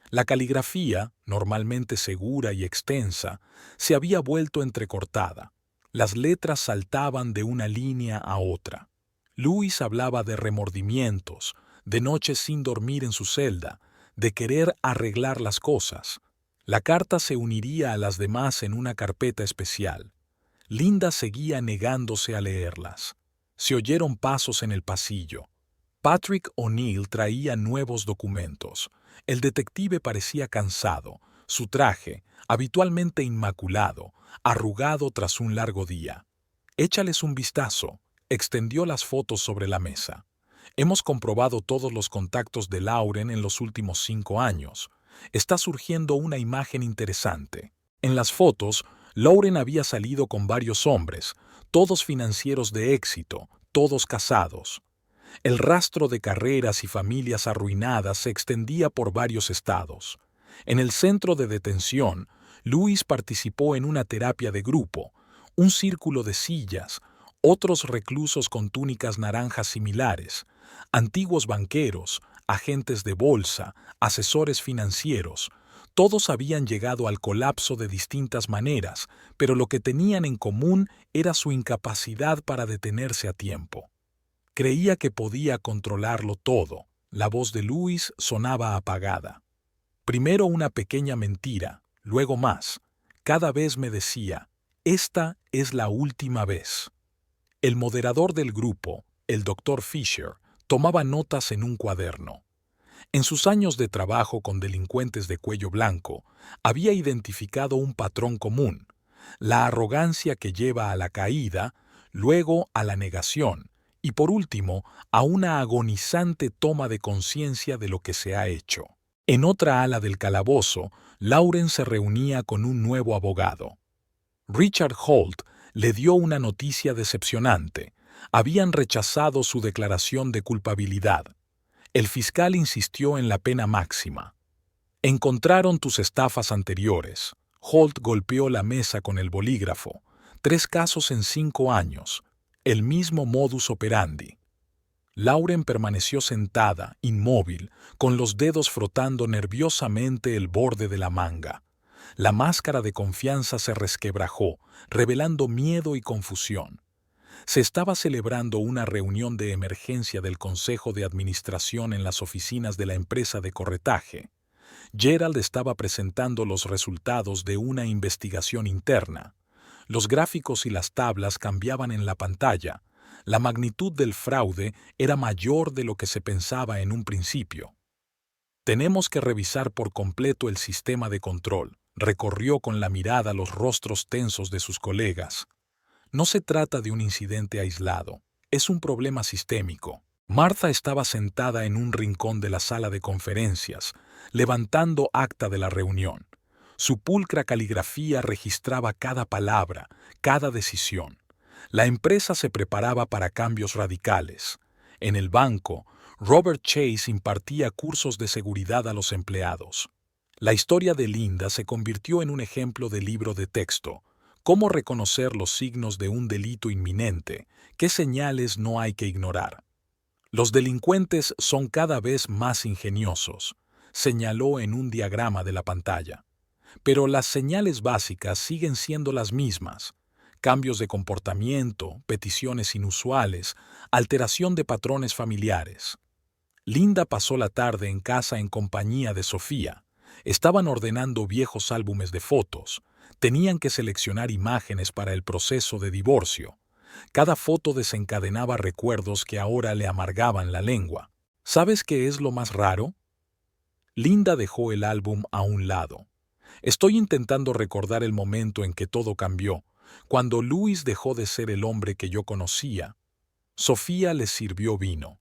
La caligrafía, normalmente segura y extensa, se había vuelto entrecortada. Las letras saltaban de una línea a otra. Louis hablaba de remordimientos, de noches sin dormir en su celda, de querer arreglar las cosas. La carta se uniría a las demás en una carpeta especial. Linda seguía negándose a leerlas. Se oyeron pasos en el pasillo. Patrick O'Neill traía nuevos documentos. El detective parecía cansado, su traje, habitualmente inmaculado, arrugado tras un largo día. Échales un vistazo. Extendió las fotos sobre la mesa. Hemos comprobado todos los contactos de Lauren en los últimos 5 años. Está surgiendo una imagen interesante. En las fotos, Lauren había salido con varios hombres, todos financieros de éxito, todos casados. El rastro de carreras y familias arruinadas se extendía por varios estados. En el centro de detención, Louis participó en una terapia de grupo, un círculo de sillas, otros reclusos con túnicas naranjas similares, antiguos banqueros, agentes de bolsa, asesores financieros. Todos habían llegado al colapso de distintas maneras, pero lo que tenían en común era su incapacidad para detenerse a tiempo. Creía que podía controlarlo todo. La voz de Louis sonaba apagada. Primero una pequeña mentira, luego más. Cada vez me decía, esta es la última vez. El moderador del grupo, el Dr. Fisher, tomaba notas en un cuaderno. En sus años de trabajo con delincuentes de cuello blanco, había identificado un patrón común: la arrogancia que lleva a la caída, luego a la negación y por último a una agonizante toma de conciencia de lo que se ha hecho. En otra ala del calabozo, Lauren se reunía con un nuevo abogado. Richard Holt le dio una noticia decepcionante. Habían rechazado su declaración de culpabilidad. El fiscal insistió en la pena máxima. Encontraron tus estafas anteriores. Holt golpeó la mesa con el bolígrafo. 3 casos en 5 años. El mismo modus operandi. Lauren permaneció sentada, inmóvil, con los dedos frotando nerviosamente el borde de la manga. La máscara de confianza se resquebrajó, revelando miedo y confusión. Se estaba celebrando una reunión de emergencia del Consejo de Administración en las oficinas de la empresa de corretaje. Gerald estaba presentando los resultados de una investigación interna. Los gráficos y las tablas cambiaban en la pantalla. La magnitud del fraude era mayor de lo que se pensaba en un principio. Tenemos que revisar por completo el sistema de control. Recorrió con la mirada los rostros tensos de sus colegas. No se trata de un incidente aislado, es un problema sistémico. Martha estaba sentada en un rincón de la sala de conferencias, levantando acta de la reunión. Su pulcra caligrafía registraba cada palabra, cada decisión. La empresa se preparaba para cambios radicales. En el banco, Robert Chase impartía cursos de seguridad a los empleados. La historia de Linda se convirtió en un ejemplo de libro de texto. Cómo reconocer los signos de un delito inminente, qué señales no hay que ignorar. Los delincuentes son cada vez más ingeniosos, señaló en un diagrama de la pantalla. Pero las señales básicas siguen siendo las mismas: cambios de comportamiento, peticiones inusuales, alteración de patrones familiares. Linda pasó la tarde en casa en compañía de Sofía. Estaban ordenando viejos álbumes de fotos. Tenían que seleccionar imágenes para el proceso de divorcio. Cada foto desencadenaba recuerdos que ahora le amargaban la lengua. ¿Sabes qué es lo más raro? Linda dejó el álbum a un lado. Estoy intentando recordar el momento en que todo cambió, cuando Luis dejó de ser el hombre que yo conocía. Sofía le sirvió vino.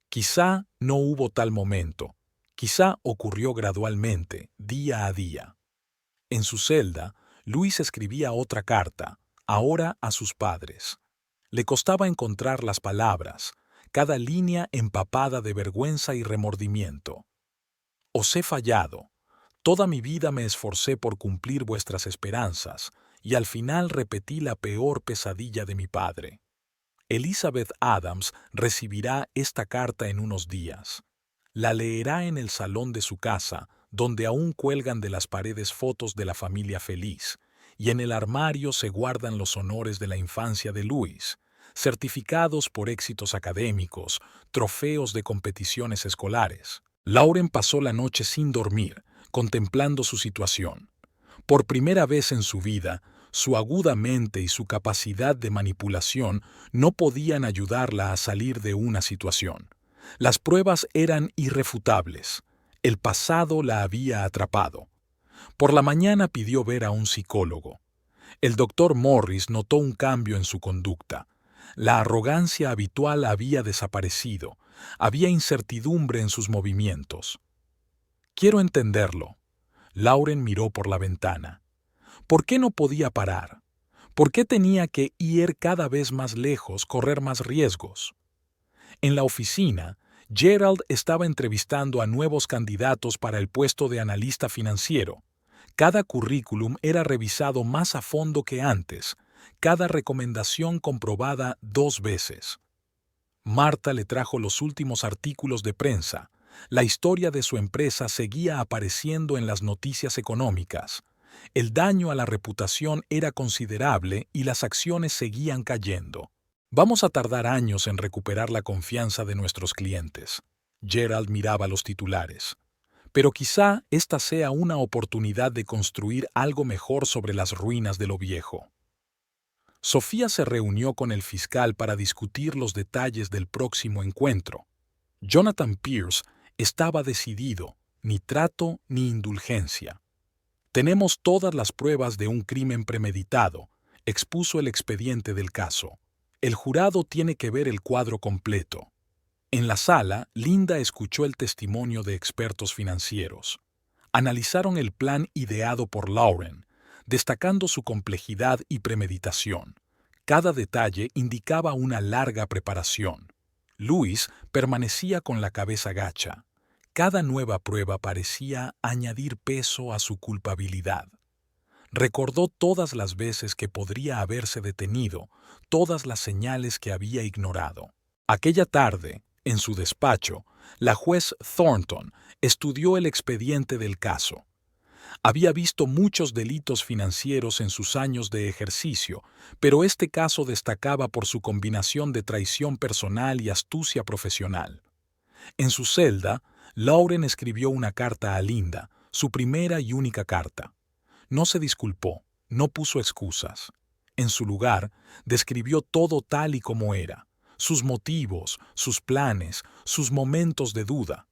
Quizá no hubo tal momento. Quizá ocurrió gradualmente, día a día. En su celda, Luis escribía otra carta, ahora a sus padres. Le costaba encontrar las palabras, cada línea empapada de vergüenza y remordimiento. Os he fallado. Toda mi vida me esforcé por cumplir vuestras esperanzas, y al final repetí la peor pesadilla de mi padre. Elizabeth Adams recibirá esta carta en unos días. La leerá en el salón de su casa, donde aún cuelgan de las paredes fotos de la familia feliz, y en el armario se guardan los honores de la infancia de Luis, certificados por éxitos académicos, trofeos de competiciones escolares. Lauren pasó la noche sin dormir, contemplando su situación. Por primera vez en su vida, su aguda mente y su capacidad de manipulación no podían ayudarla a salir de una situación. Las pruebas eran irrefutables. El pasado la había atrapado. Por la mañana pidió ver a un psicólogo. El doctor Morris notó un cambio en su conducta. La arrogancia habitual había desaparecido. Había incertidumbre en sus movimientos. Quiero entenderlo. Lauren miró por la ventana. ¿Por qué no podía parar? ¿Por qué tenía que ir cada vez más lejos, correr más riesgos? En la oficina, Gerald estaba entrevistando a nuevos candidatos para el puesto de analista financiero. Cada currículum era revisado más a fondo que antes, cada recomendación comprobada 2 veces. Marta le trajo los últimos artículos de prensa. La historia de su empresa seguía apareciendo en las noticias económicas. El daño a la reputación era considerable y las acciones seguían cayendo. Vamos a tardar años en recuperar la confianza de nuestros clientes. Gerald miraba los titulares. Pero quizá esta sea una oportunidad de construir algo mejor sobre las ruinas de lo viejo. Sofía se reunió con el fiscal para discutir los detalles del próximo encuentro. Jonathan Pierce estaba decidido, ni trato ni indulgencia. Tenemos todas las pruebas de un crimen premeditado, expuso el expediente del caso. El jurado tiene que ver el cuadro completo. En la sala, Linda escuchó el testimonio de expertos financieros. Analizaron el plan ideado por Lauren, destacando su complejidad y premeditación. Cada detalle indicaba una larga preparación. Luis permanecía con la cabeza gacha. Cada nueva prueba parecía añadir peso a su culpabilidad. Recordó todas las veces que podría haberse detenido, todas las señales que había ignorado. Aquella tarde, en su despacho, la juez Thornton estudió el expediente del caso. Había visto muchos delitos financieros en sus años de ejercicio, pero este caso destacaba por su combinación de traición personal y astucia profesional. En su celda, Lauren escribió una carta a Linda, su primera y única carta. No se disculpó, no puso excusas. En su lugar, describió todo tal y como era, sus motivos, sus planes, sus momentos de duda.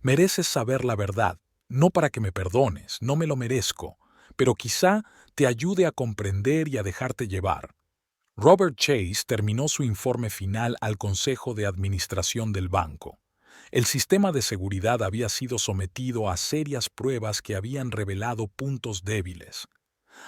Mereces saber la verdad, no para que me perdones, no me lo merezco, pero quizá te ayude a comprender y a dejarte llevar. Robert Chase terminó su informe final al Consejo de Administración del banco. El sistema de seguridad había sido sometido a serias pruebas que habían revelado puntos débiles.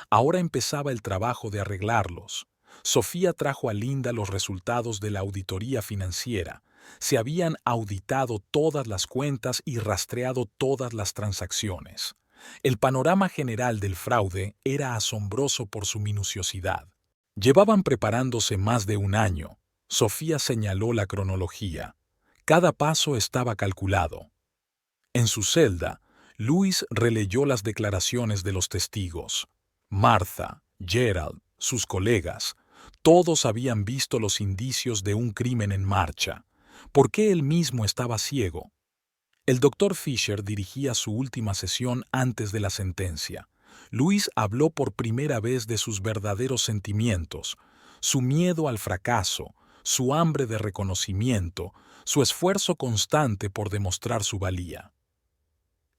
Ahora empezaba el trabajo de arreglarlos. Sofía trajo a Linda los resultados de la auditoría financiera. Se habían auditado todas las cuentas y rastreado todas las transacciones. El panorama general del fraude era asombroso por su minuciosidad. Llevaban preparándose más de un año. Sofía señaló la cronología. Cada paso estaba calculado. En su celda, Luis releyó las declaraciones de los testigos. Martha, Gerald, sus colegas, todos habían visto los indicios de un crimen en marcha. ¿Por qué él mismo estaba ciego? El doctor Fisher dirigía su última sesión antes de la sentencia. Luis habló por primera vez de sus verdaderos sentimientos. su miedo al fracaso, su hambre de reconocimiento, su esfuerzo constante por demostrar su valía.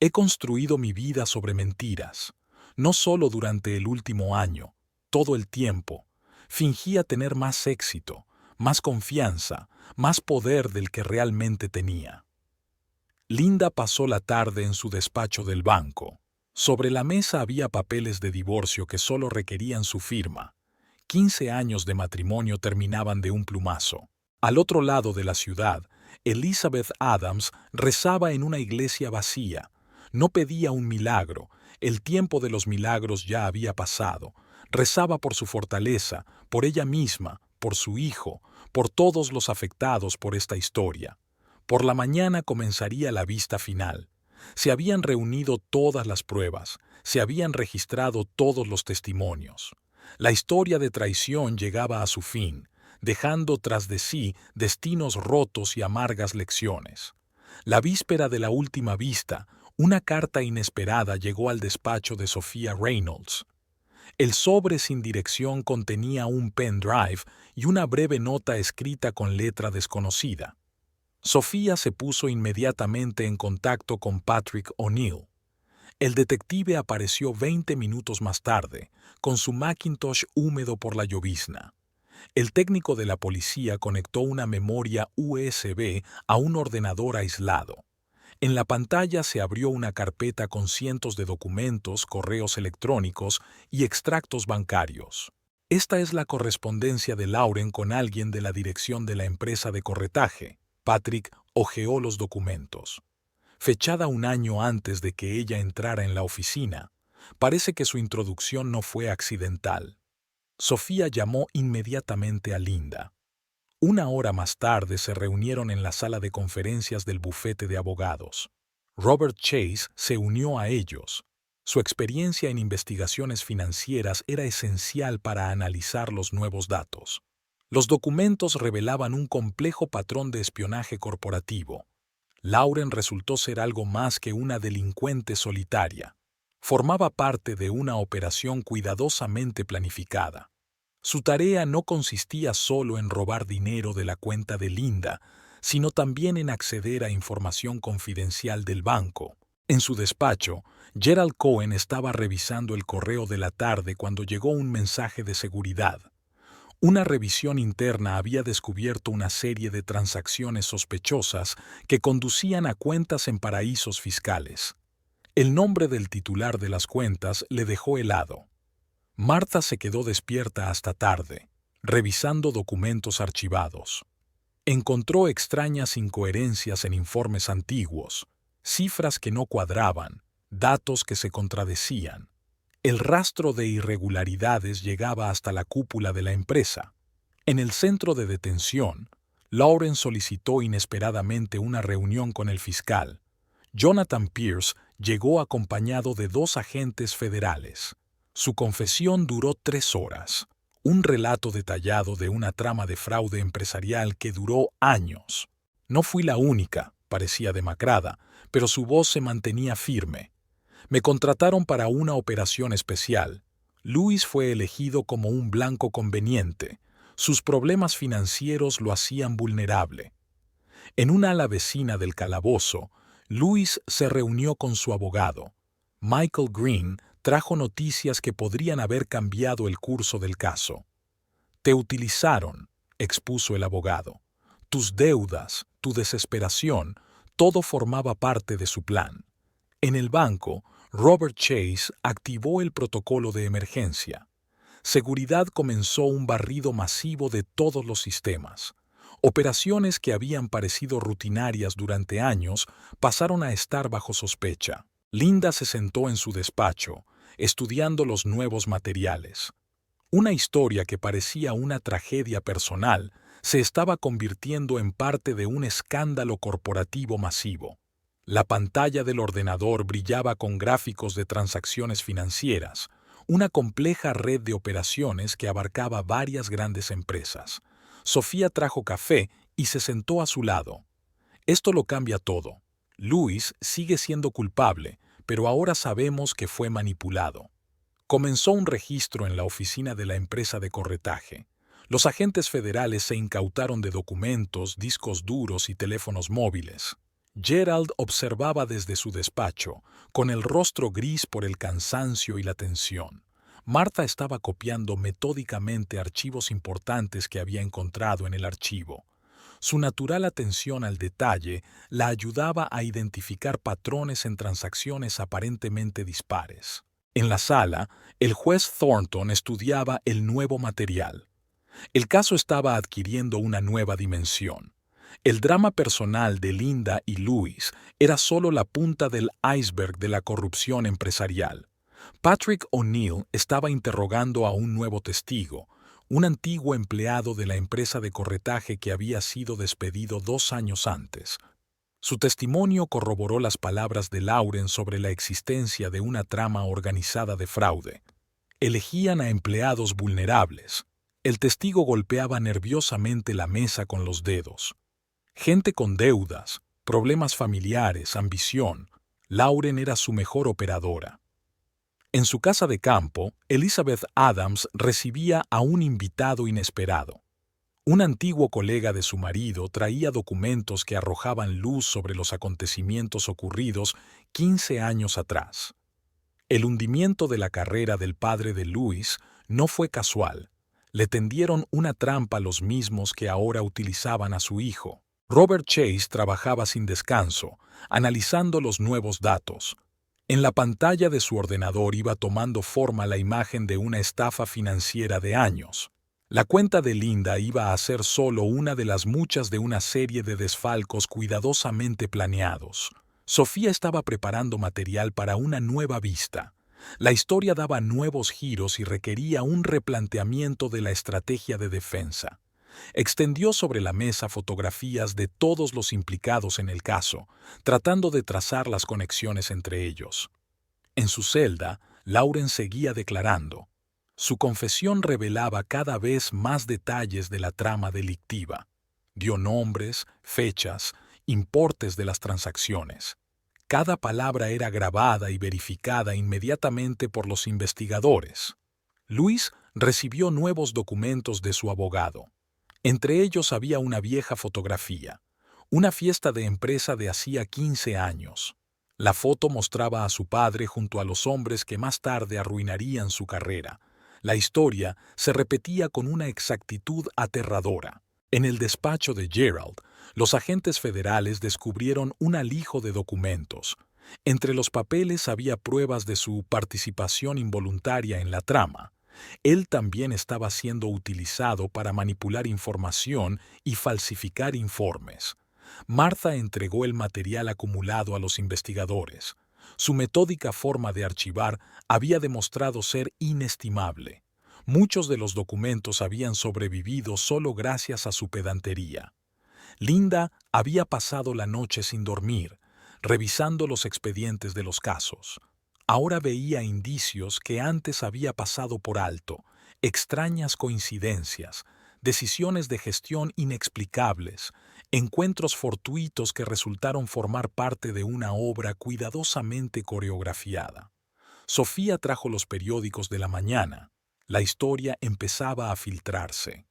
He construido mi vida sobre mentiras, no solo durante el último año, todo el tiempo. Fingía tener más éxito, más confianza, más poder del que realmente tenía. Linda pasó la tarde en su despacho del banco. Sobre la mesa había papeles de divorcio que solo requerían su firma. 15 años de matrimonio terminaban de un plumazo. Al otro lado de la ciudad, Elizabeth Adams rezaba en una iglesia vacía. No pedía un milagro, el tiempo de los milagros ya había pasado. Rezaba por su fortaleza, por ella misma, por su hijo, por todos los afectados por esta historia. Por la mañana comenzaría la vista final. Se habían reunido todas las pruebas, se habían registrado todos los testimonios. La historia de traición llegaba a su fin, dejando tras de sí destinos rotos y amargas lecciones. La víspera de la última vista, una carta inesperada llegó al despacho de Sophia Reynolds. El sobre sin dirección contenía un pendrive y una breve nota escrita con letra desconocida. Sophia se puso inmediatamente en contacto con Patrick O'Neill. El detective apareció 20 minutos más tarde, con su Macintosh húmedo por la llovizna. El técnico de la policía conectó una memoria USB a un ordenador aislado. En la pantalla se abrió una carpeta con cientos de documentos, correos electrónicos y extractos bancarios. Esta es la correspondencia de Lauren con alguien de la dirección de la empresa de corretaje. Patrick hojeó los documentos. Fechada un año antes de que ella entrara en la oficina, parece que su introducción no fue accidental. Sophia llamó inmediatamente a Linda. Una hora más tarde se reunieron en la sala de conferencias del bufete de abogados. Robert Chase se unió a ellos. Su experiencia en investigaciones financieras era esencial para analizar los nuevos datos. Los documentos revelaban un complejo patrón de espionaje corporativo. Lauren resultó ser algo más que una delincuente solitaria. Formaba parte de una operación cuidadosamente planificada. Su tarea no consistía solo en robar dinero de la cuenta de Linda, sino también en acceder a información confidencial del banco. En su despacho, Gerald Cohen estaba revisando el correo de la tarde cuando llegó un mensaje de seguridad. Una revisión interna había descubierto una serie de transacciones sospechosas que conducían a cuentas en paraísos fiscales. El nombre del titular de las cuentas le dejó helado. Martha se quedó despierta hasta tarde, revisando documentos archivados. Encontró extrañas incoherencias en informes antiguos, cifras que no cuadraban, datos que se contradecían. El rastro de irregularidades llegaba hasta la cúpula de la empresa. En el centro de detención, Lauren solicitó inesperadamente una reunión con el fiscal. Jonathan Pierce llegó acompañado de 2 agentes federales. Su confesión duró 3 horas, un relato detallado de una trama de fraude empresarial que duró años. No fui la única, parecía demacrada, pero su voz se mantenía firme. Me contrataron para una operación especial. Louis fue elegido como un blanco conveniente. Sus problemas financieros lo hacían vulnerable. En una ala vecina del calabozo, Louis se reunió con su abogado. Michael Green trajo noticias que podrían haber cambiado el curso del caso. «Te utilizaron», expuso el abogado. «Tus deudas, tu desesperación, todo formaba parte de su plan». En el banco, Robert Chase activó el protocolo de emergencia. Seguridad comenzó un barrido masivo de todos los sistemas. Operaciones que habían parecido rutinarias durante años pasaron a estar bajo sospecha. Linda se sentó en su despacho, estudiando los nuevos materiales. Una historia que parecía una tragedia personal se estaba convirtiendo en parte de un escándalo corporativo masivo. La pantalla del ordenador brillaba con gráficos de transacciones financieras, una compleja red de operaciones que abarcaba varias grandes empresas. Sophia trajo café y se sentó a su lado. Esto lo cambia todo. Louis sigue siendo culpable, pero ahora sabemos que fue manipulado. Comenzó un registro en la oficina de la empresa de corretaje. Los agentes federales se incautaron de documentos, discos duros y teléfonos móviles. Gerald observaba desde su despacho, con el rostro gris por el cansancio y la tensión. Martha estaba copiando metódicamente archivos importantes que había encontrado en el archivo. Su natural atención al detalle la ayudaba a identificar patrones en transacciones aparentemente dispares. En la sala, el juez Thornton estudiaba el nuevo material. El caso estaba adquiriendo una nueva dimensión. El drama personal de Linda y Louis era solo la punta del iceberg de la corrupción empresarial. Patrick O'Neill estaba interrogando a un nuevo testigo, un antiguo empleado de la empresa de corretaje que había sido despedido 2 años antes. Su testimonio corroboró las palabras de Lauren sobre la existencia de una trama organizada de fraude. Elegían a empleados vulnerables. El testigo golpeaba nerviosamente la mesa con los dedos. Gente con deudas, problemas familiares, ambición. Lauren era su mejor operadora. En su casa de campo, Elizabeth Adams recibía a un invitado inesperado. Un antiguo colega de su marido traía documentos que arrojaban luz sobre los acontecimientos ocurridos 15 años atrás. El hundimiento de la carrera del padre de Louis no fue casual. Le tendieron una trampa los mismos que ahora utilizaban a su hijo. Robert Chase trabajaba sin descanso, analizando los nuevos datos. En la pantalla de su ordenador iba tomando forma la imagen de una estafa financiera de años. La cuenta de Linda iba a ser solo una de las muchas de una serie de desfalcos cuidadosamente planeados. Sofía estaba preparando material para una nueva vista. La historia daba nuevos giros y requería un replanteamiento de la estrategia de defensa. Extendió sobre la mesa fotografías de todos los implicados en el caso, tratando de trazar las conexiones entre ellos. En su celda, Lauren seguía declarando. Su confesión revelaba cada vez más detalles de la trama delictiva. Dio nombres, fechas, importes de las transacciones. Cada palabra era grabada y verificada inmediatamente por los investigadores. Luis recibió nuevos documentos de su abogado. Entre ellos había una vieja fotografía, una fiesta de empresa de hacía 15 años. La foto mostraba a su padre junto a los hombres que más tarde arruinarían su carrera. La historia se repetía con una exactitud aterradora. En el despacho de Gerald, los agentes federales descubrieron un alijo de documentos. Entre los papeles había pruebas de su participación involuntaria en la trama. Él también estaba siendo utilizado para manipular información y falsificar informes. Martha entregó el material acumulado a los investigadores. Su metódica forma de archivar había demostrado ser inestimable. Muchos de los documentos habían sobrevivido solo gracias a su pedantería. Linda había pasado la noche sin dormir, revisando los expedientes de los casos. Ahora veía indicios que antes había pasado por alto, extrañas coincidencias, decisiones de gestión inexplicables, encuentros fortuitos que resultaron formar parte de una obra cuidadosamente coreografiada. Sofía trajo los periódicos de la mañana. La historia empezaba a filtrarse.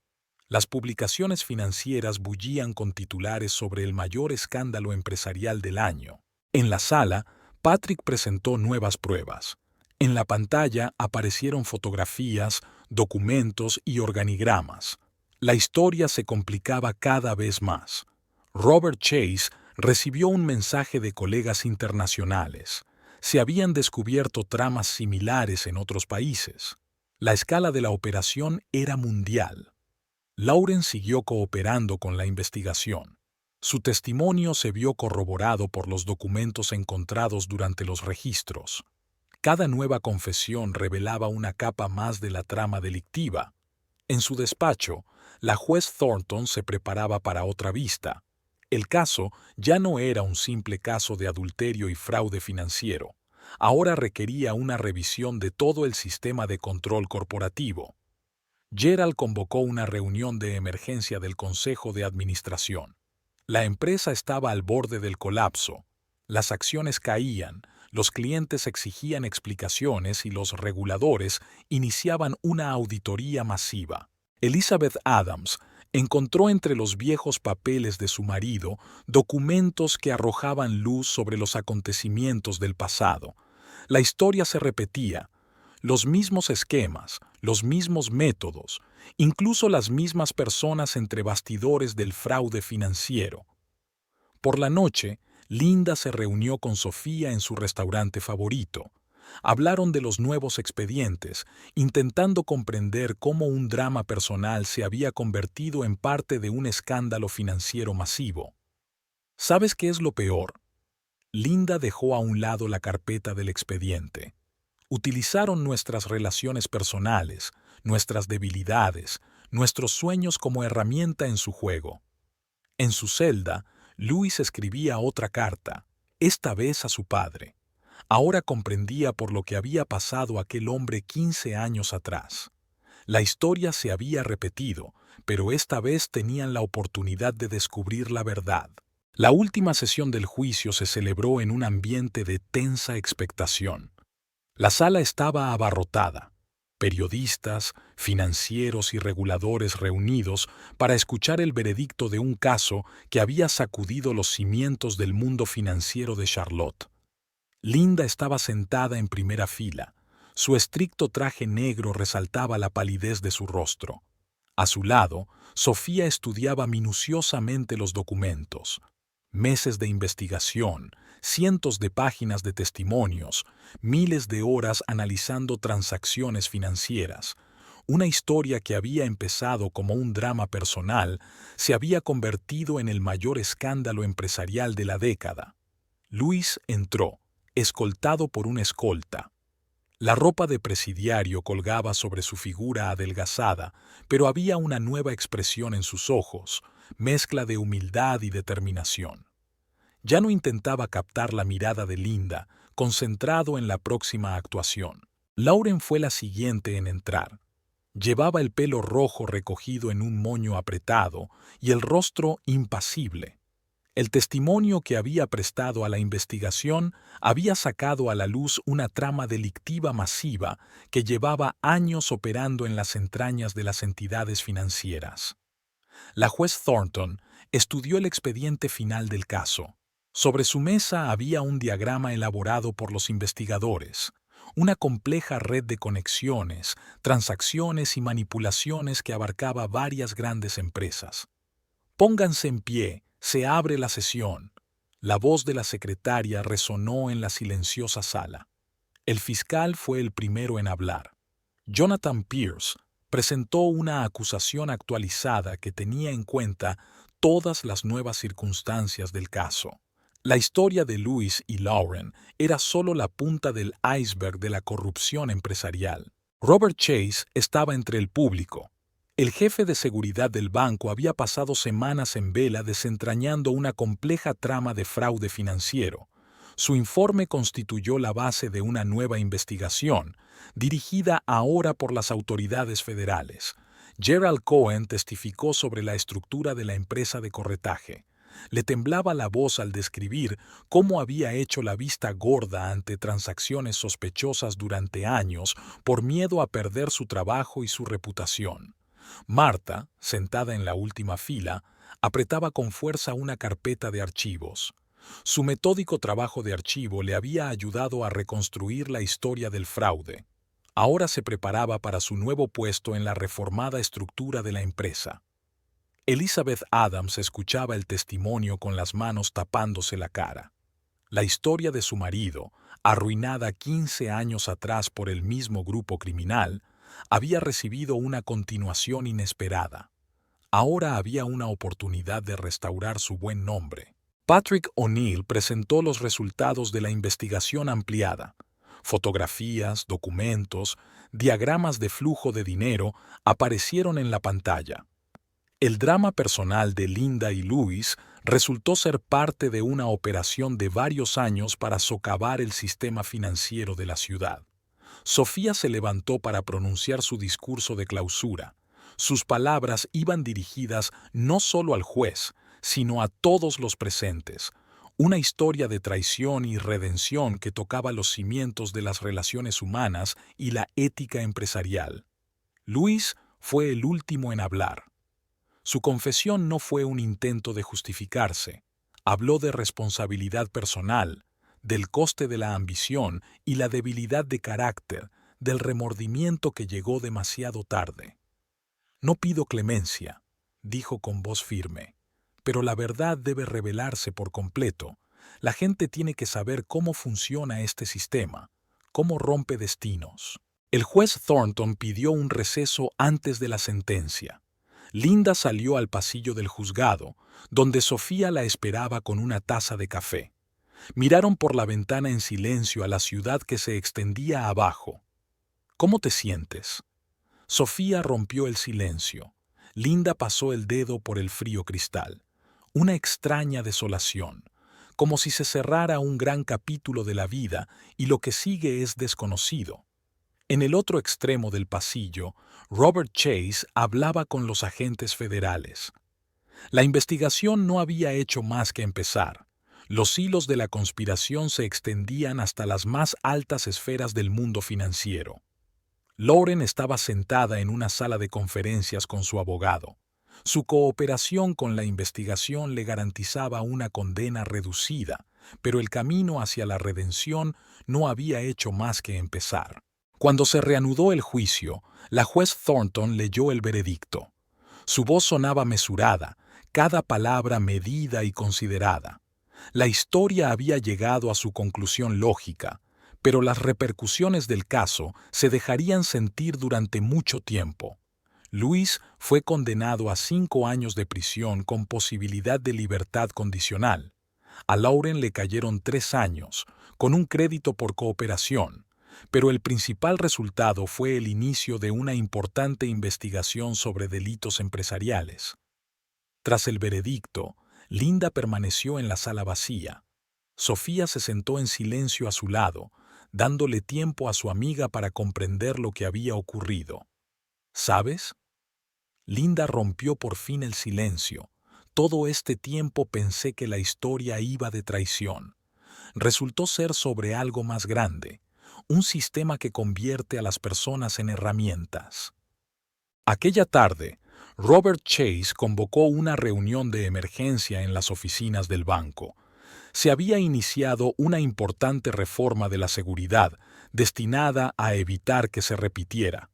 Las publicaciones financieras bullían con titulares sobre el mayor escándalo empresarial del año. En la sala, Patrick presentó nuevas pruebas. En la pantalla aparecieron fotografías, documentos y organigramas. La historia se complicaba cada vez más. Robert Chase recibió un mensaje de colegas internacionales. Se habían descubierto tramas similares en otros países. La escala de la operación era mundial. Lauren siguió cooperando con la investigación. Su testimonio se vio corroborado por los documentos encontrados durante los registros. Cada nueva confesión revelaba una capa más de la trama delictiva. En su despacho, la juez Thornton se preparaba para otra vista. El caso ya no era un simple caso de adulterio y fraude financiero. Ahora requería una revisión de todo el sistema de control corporativo. Gerald convocó una reunión de emergencia del Consejo de Administración. La empresa estaba al borde del colapso. Las acciones caían, los clientes exigían explicaciones y los reguladores iniciaban una auditoría masiva. Elizabeth Adams encontró entre los viejos papeles de su marido documentos que arrojaban luz sobre los acontecimientos del pasado. La historia se repetía, los mismos esquemas, los mismos métodos, incluso las mismas personas entre bastidores del fraude financiero. Por la noche, Linda se reunió con Sofía en su restaurante favorito. Hablaron de los nuevos expedientes, intentando comprender cómo un drama personal se había convertido en parte de un escándalo financiero masivo. ¿Sabes qué es lo peor? Linda dejó a un lado la carpeta del expediente. Utilizaron nuestras relaciones personales, nuestras debilidades, nuestros sueños como herramienta en su juego. En su celda, Luis escribía otra carta, esta vez a su padre. Ahora comprendía por lo que había pasado aquel hombre 15 años atrás. La historia se había repetido, pero esta vez tenían la oportunidad de descubrir la verdad. La última sesión del juicio se celebró en un ambiente de tensa expectación. La sala estaba abarrotada. Periodistas, financieros y reguladores reunidos para escuchar el veredicto de un caso que había sacudido los cimientos del mundo financiero de Charlotte. Linda estaba sentada en primera fila. Su estricto traje negro resaltaba la palidez de su rostro. A su lado, Sofía estudiaba minuciosamente los documentos. Meses de investigación, cientos de páginas de testimonios, miles de horas analizando transacciones financieras. Una historia que había empezado como un drama personal se había convertido en el mayor escándalo empresarial de la década. Luis entró, escoltado por un escolta. La ropa de presidiario colgaba sobre su figura adelgazada, pero había una nueva expresión en sus ojos, mezcla de humildad y determinación. Ya no intentaba captar la mirada de Linda, concentrado en la próxima actuación. Lauren fue la siguiente en entrar. Llevaba el pelo rojo recogido en un moño apretado y el rostro impasible. El testimonio que había prestado a la investigación había sacado a la luz una trama delictiva masiva que llevaba años operando en las entrañas de las entidades financieras. La juez Thornton estudió el expediente final del caso. Sobre su mesa había un diagrama elaborado por los investigadores, una compleja red de conexiones, transacciones y manipulaciones que abarcaba varias grandes empresas. «Pónganse en pie, se abre la sesión». La voz de la secretaria resonó en la silenciosa sala. El fiscal fue el primero en hablar. Jonathan Pierce presentó una acusación actualizada que tenía en cuenta todas las nuevas circunstancias del caso. La historia de Louis y Lauren era solo la punta del iceberg de la corrupción empresarial. Robert Chase estaba entre el público. El jefe de seguridad del banco había pasado semanas en vela desentrañando una compleja trama de fraude financiero. Su informe constituyó la base de una nueva investigación, dirigida ahora por las autoridades federales. Gerald Cohen testificó sobre la estructura de la empresa de corretaje. Le temblaba la voz al describir cómo había hecho la vista gorda ante transacciones sospechosas durante años por miedo a perder su trabajo y su reputación. Marta, sentada en la última fila, apretaba con fuerza una carpeta de archivos. Su metódico trabajo de archivo le había ayudado a reconstruir la historia del fraude. Ahora se preparaba para su nuevo puesto en la reformada estructura de la empresa. Elizabeth Adams escuchaba el testimonio con las manos tapándose la cara. La historia de su marido, arruinada 15 años atrás por el mismo grupo criminal, había recibido una continuación inesperada. Ahora había una oportunidad de restaurar su buen nombre. Patrick O'Neill presentó los resultados de la investigación ampliada. Fotografías, documentos, diagramas de flujo de dinero aparecieron en la pantalla. El drama personal de Linda y Louis resultó ser parte de una operación de varios años para socavar el sistema financiero de la ciudad. Sofía se levantó para pronunciar su discurso de clausura. Sus palabras iban dirigidas no solo al juez, sino a todos los presentes. Una historia de traición y redención que tocaba los cimientos de las relaciones humanas y la ética empresarial. Louis fue el último en hablar. Su confesión no fue un intento de justificarse. Habló de responsabilidad personal, del coste de la ambición y la debilidad de carácter, del remordimiento que llegó demasiado tarde. No pido clemencia, dijo con voz firme, pero la verdad debe revelarse por completo. La gente tiene que saber cómo funciona este sistema, cómo rompe destinos. El juez Thornton pidió un receso antes de la sentencia. Linda salió al pasillo del juzgado, donde Sofía la esperaba con una taza de café. Miraron por la ventana en silencio a la ciudad que se extendía abajo. ¿Cómo te sientes? Sofía rompió el silencio. Linda pasó el dedo por el frío cristal. Una extraña desolación, como si se cerrara un gran capítulo de la vida y lo que sigue es desconocido. En el otro extremo del pasillo, Robert Chase hablaba con los agentes federales. La investigación no había hecho más que empezar. Los hilos de la conspiración se extendían hasta las más altas esferas del mundo financiero. Lauren estaba sentada en una sala de conferencias con su abogado. Su cooperación con la investigación le garantizaba una condena reducida, pero el camino hacia la redención no había hecho más que empezar. Cuando se reanudó el juicio, la juez Thornton leyó el veredicto. Su voz sonaba mesurada, cada palabra medida y considerada. La historia había llegado a su conclusión lógica, pero las repercusiones del caso se dejarían sentir durante mucho tiempo. Luis fue condenado a 5 años de prisión con posibilidad de libertad condicional. A Lauren le cayeron 3 años, con un crédito por cooperación, pero el principal resultado fue el inicio de una importante investigación sobre delitos empresariales. Tras el veredicto, Linda permaneció en la sala vacía. Sofía se sentó en silencio a su lado, dándole tiempo a su amiga para comprender lo que había ocurrido. ¿Sabes? Linda rompió por fin el silencio. Todo este tiempo pensé que la historia iba de traición. Resultó ser sobre algo más grande, un sistema que convierte a las personas en herramientas. Aquella tarde, Robert Chase convocó una reunión de emergencia en las oficinas del banco. Se había iniciado una importante reforma de la seguridad destinada a evitar que se repitiera.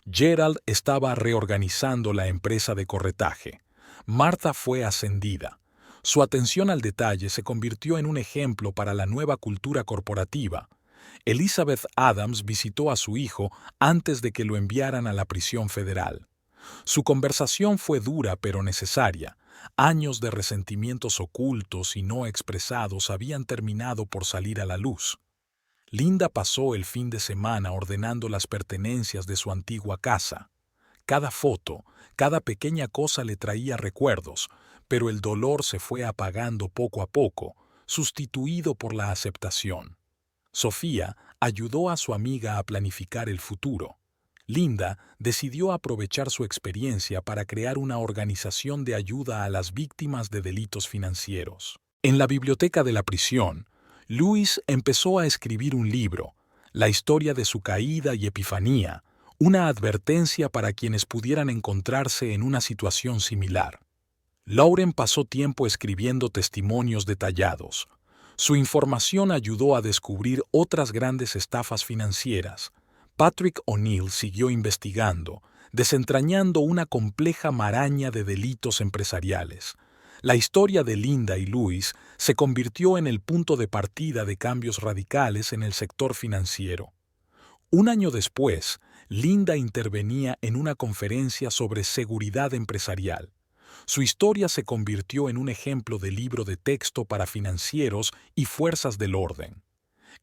Gerald estaba reorganizando la empresa de corretaje. Martha fue ascendida. Su atención al detalle se convirtió en un ejemplo para la nueva cultura corporativa. Elizabeth Adams visitó a su hijo antes de que lo enviaran a la prisión federal. Su conversación fue dura pero necesaria. Años de resentimientos ocultos y no expresados habían terminado por salir a la luz. Linda pasó el fin de semana ordenando las pertenencias de su antigua casa. Cada foto, cada pequeña cosa le traía recuerdos, pero el dolor se fue apagando poco a poco, sustituido por la aceptación. Sofía ayudó a su amiga a planificar el futuro. Linda decidió aprovechar su experiencia para crear una organización de ayuda a las víctimas de delitos financieros. En la biblioteca de la prisión, Luis empezó a escribir un libro, la historia de su caída y epifanía, una advertencia para quienes pudieran encontrarse en una situación similar. Lauren pasó tiempo escribiendo testimonios detallados. Su información ayudó a descubrir otras grandes estafas financieras. Patrick O'Neill siguió investigando, desentrañando una compleja maraña de delitos empresariales. La historia de Linda y Luis se convirtió en el punto de partida de cambios radicales en el sector financiero. Un año después, Linda intervenía en una conferencia sobre seguridad empresarial. Su historia se convirtió en un ejemplo de libro de texto para financieros y fuerzas del orden.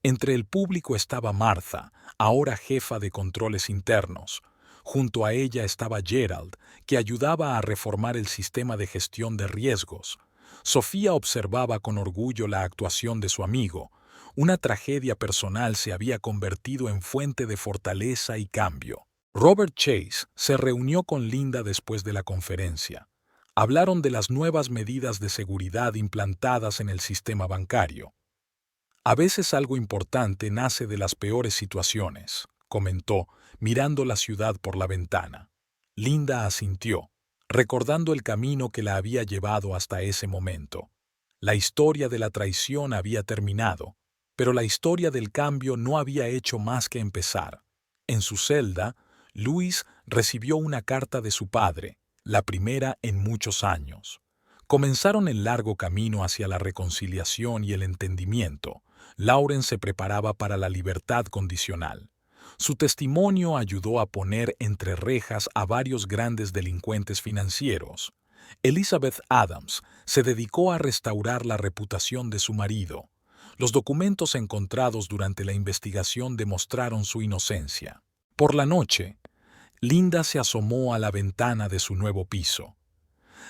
Entre el público estaba Martha, ahora jefa de controles internos. Junto a ella estaba Gerald, que ayudaba a reformar el sistema de gestión de riesgos. Sofía observaba con orgullo la actuación de su amigo. Una tragedia personal se había convertido en fuente de fortaleza y cambio. Robert Chase se reunió con Linda después de la conferencia. Hablaron de las nuevas medidas de seguridad implantadas en el sistema bancario. A veces algo importante nace de las peores situaciones, comentó, mirando la ciudad por la ventana. Linda asintió, recordando el camino que la había llevado hasta ese momento. La historia de la traición había terminado, pero la historia del cambio no había hecho más que empezar. En su celda, Luis recibió una carta de su padre, la primera en muchos años. Comenzaron el largo camino hacia la reconciliación y el entendimiento. Lauren se preparaba para la libertad condicional. Su testimonio ayudó a poner entre rejas a varios grandes delincuentes financieros. Elizabeth Adams se dedicó a restaurar la reputación de su marido. Los documentos encontrados durante la investigación demostraron su inocencia. Por la noche, Linda se asomó a la ventana de su nuevo piso.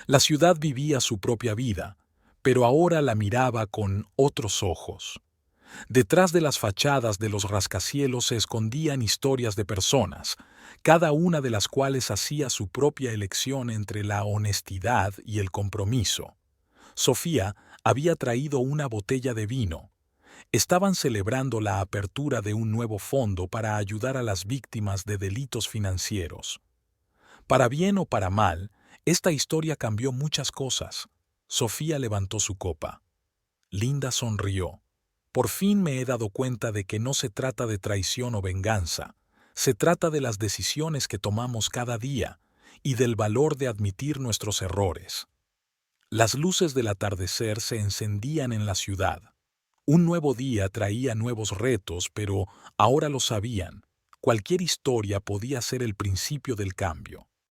La ciudad vivía su propia vida, pero ahora la miraba con otros ojos. Detrás de las fachadas de los rascacielos se escondían historias de personas, cada una de las cuales hacía su propia elección entre la honestidad y el compromiso. Sofía había traído una botella de vino. Estaban celebrando la apertura de un nuevo fondo para ayudar a las víctimas de delitos financieros. Para bien o para mal, esta historia cambió muchas cosas. Sofía levantó su copa. Linda sonrió. Por fin me he dado cuenta de que no se trata de traición o venganza, se trata de las decisiones que tomamos cada día y del valor de admitir nuestros errores. Las luces del atardecer se encendían en la ciudad. Un nuevo día traía nuevos retos, pero ahora lo sabían. Cualquier historia podía ser el principio del cambio.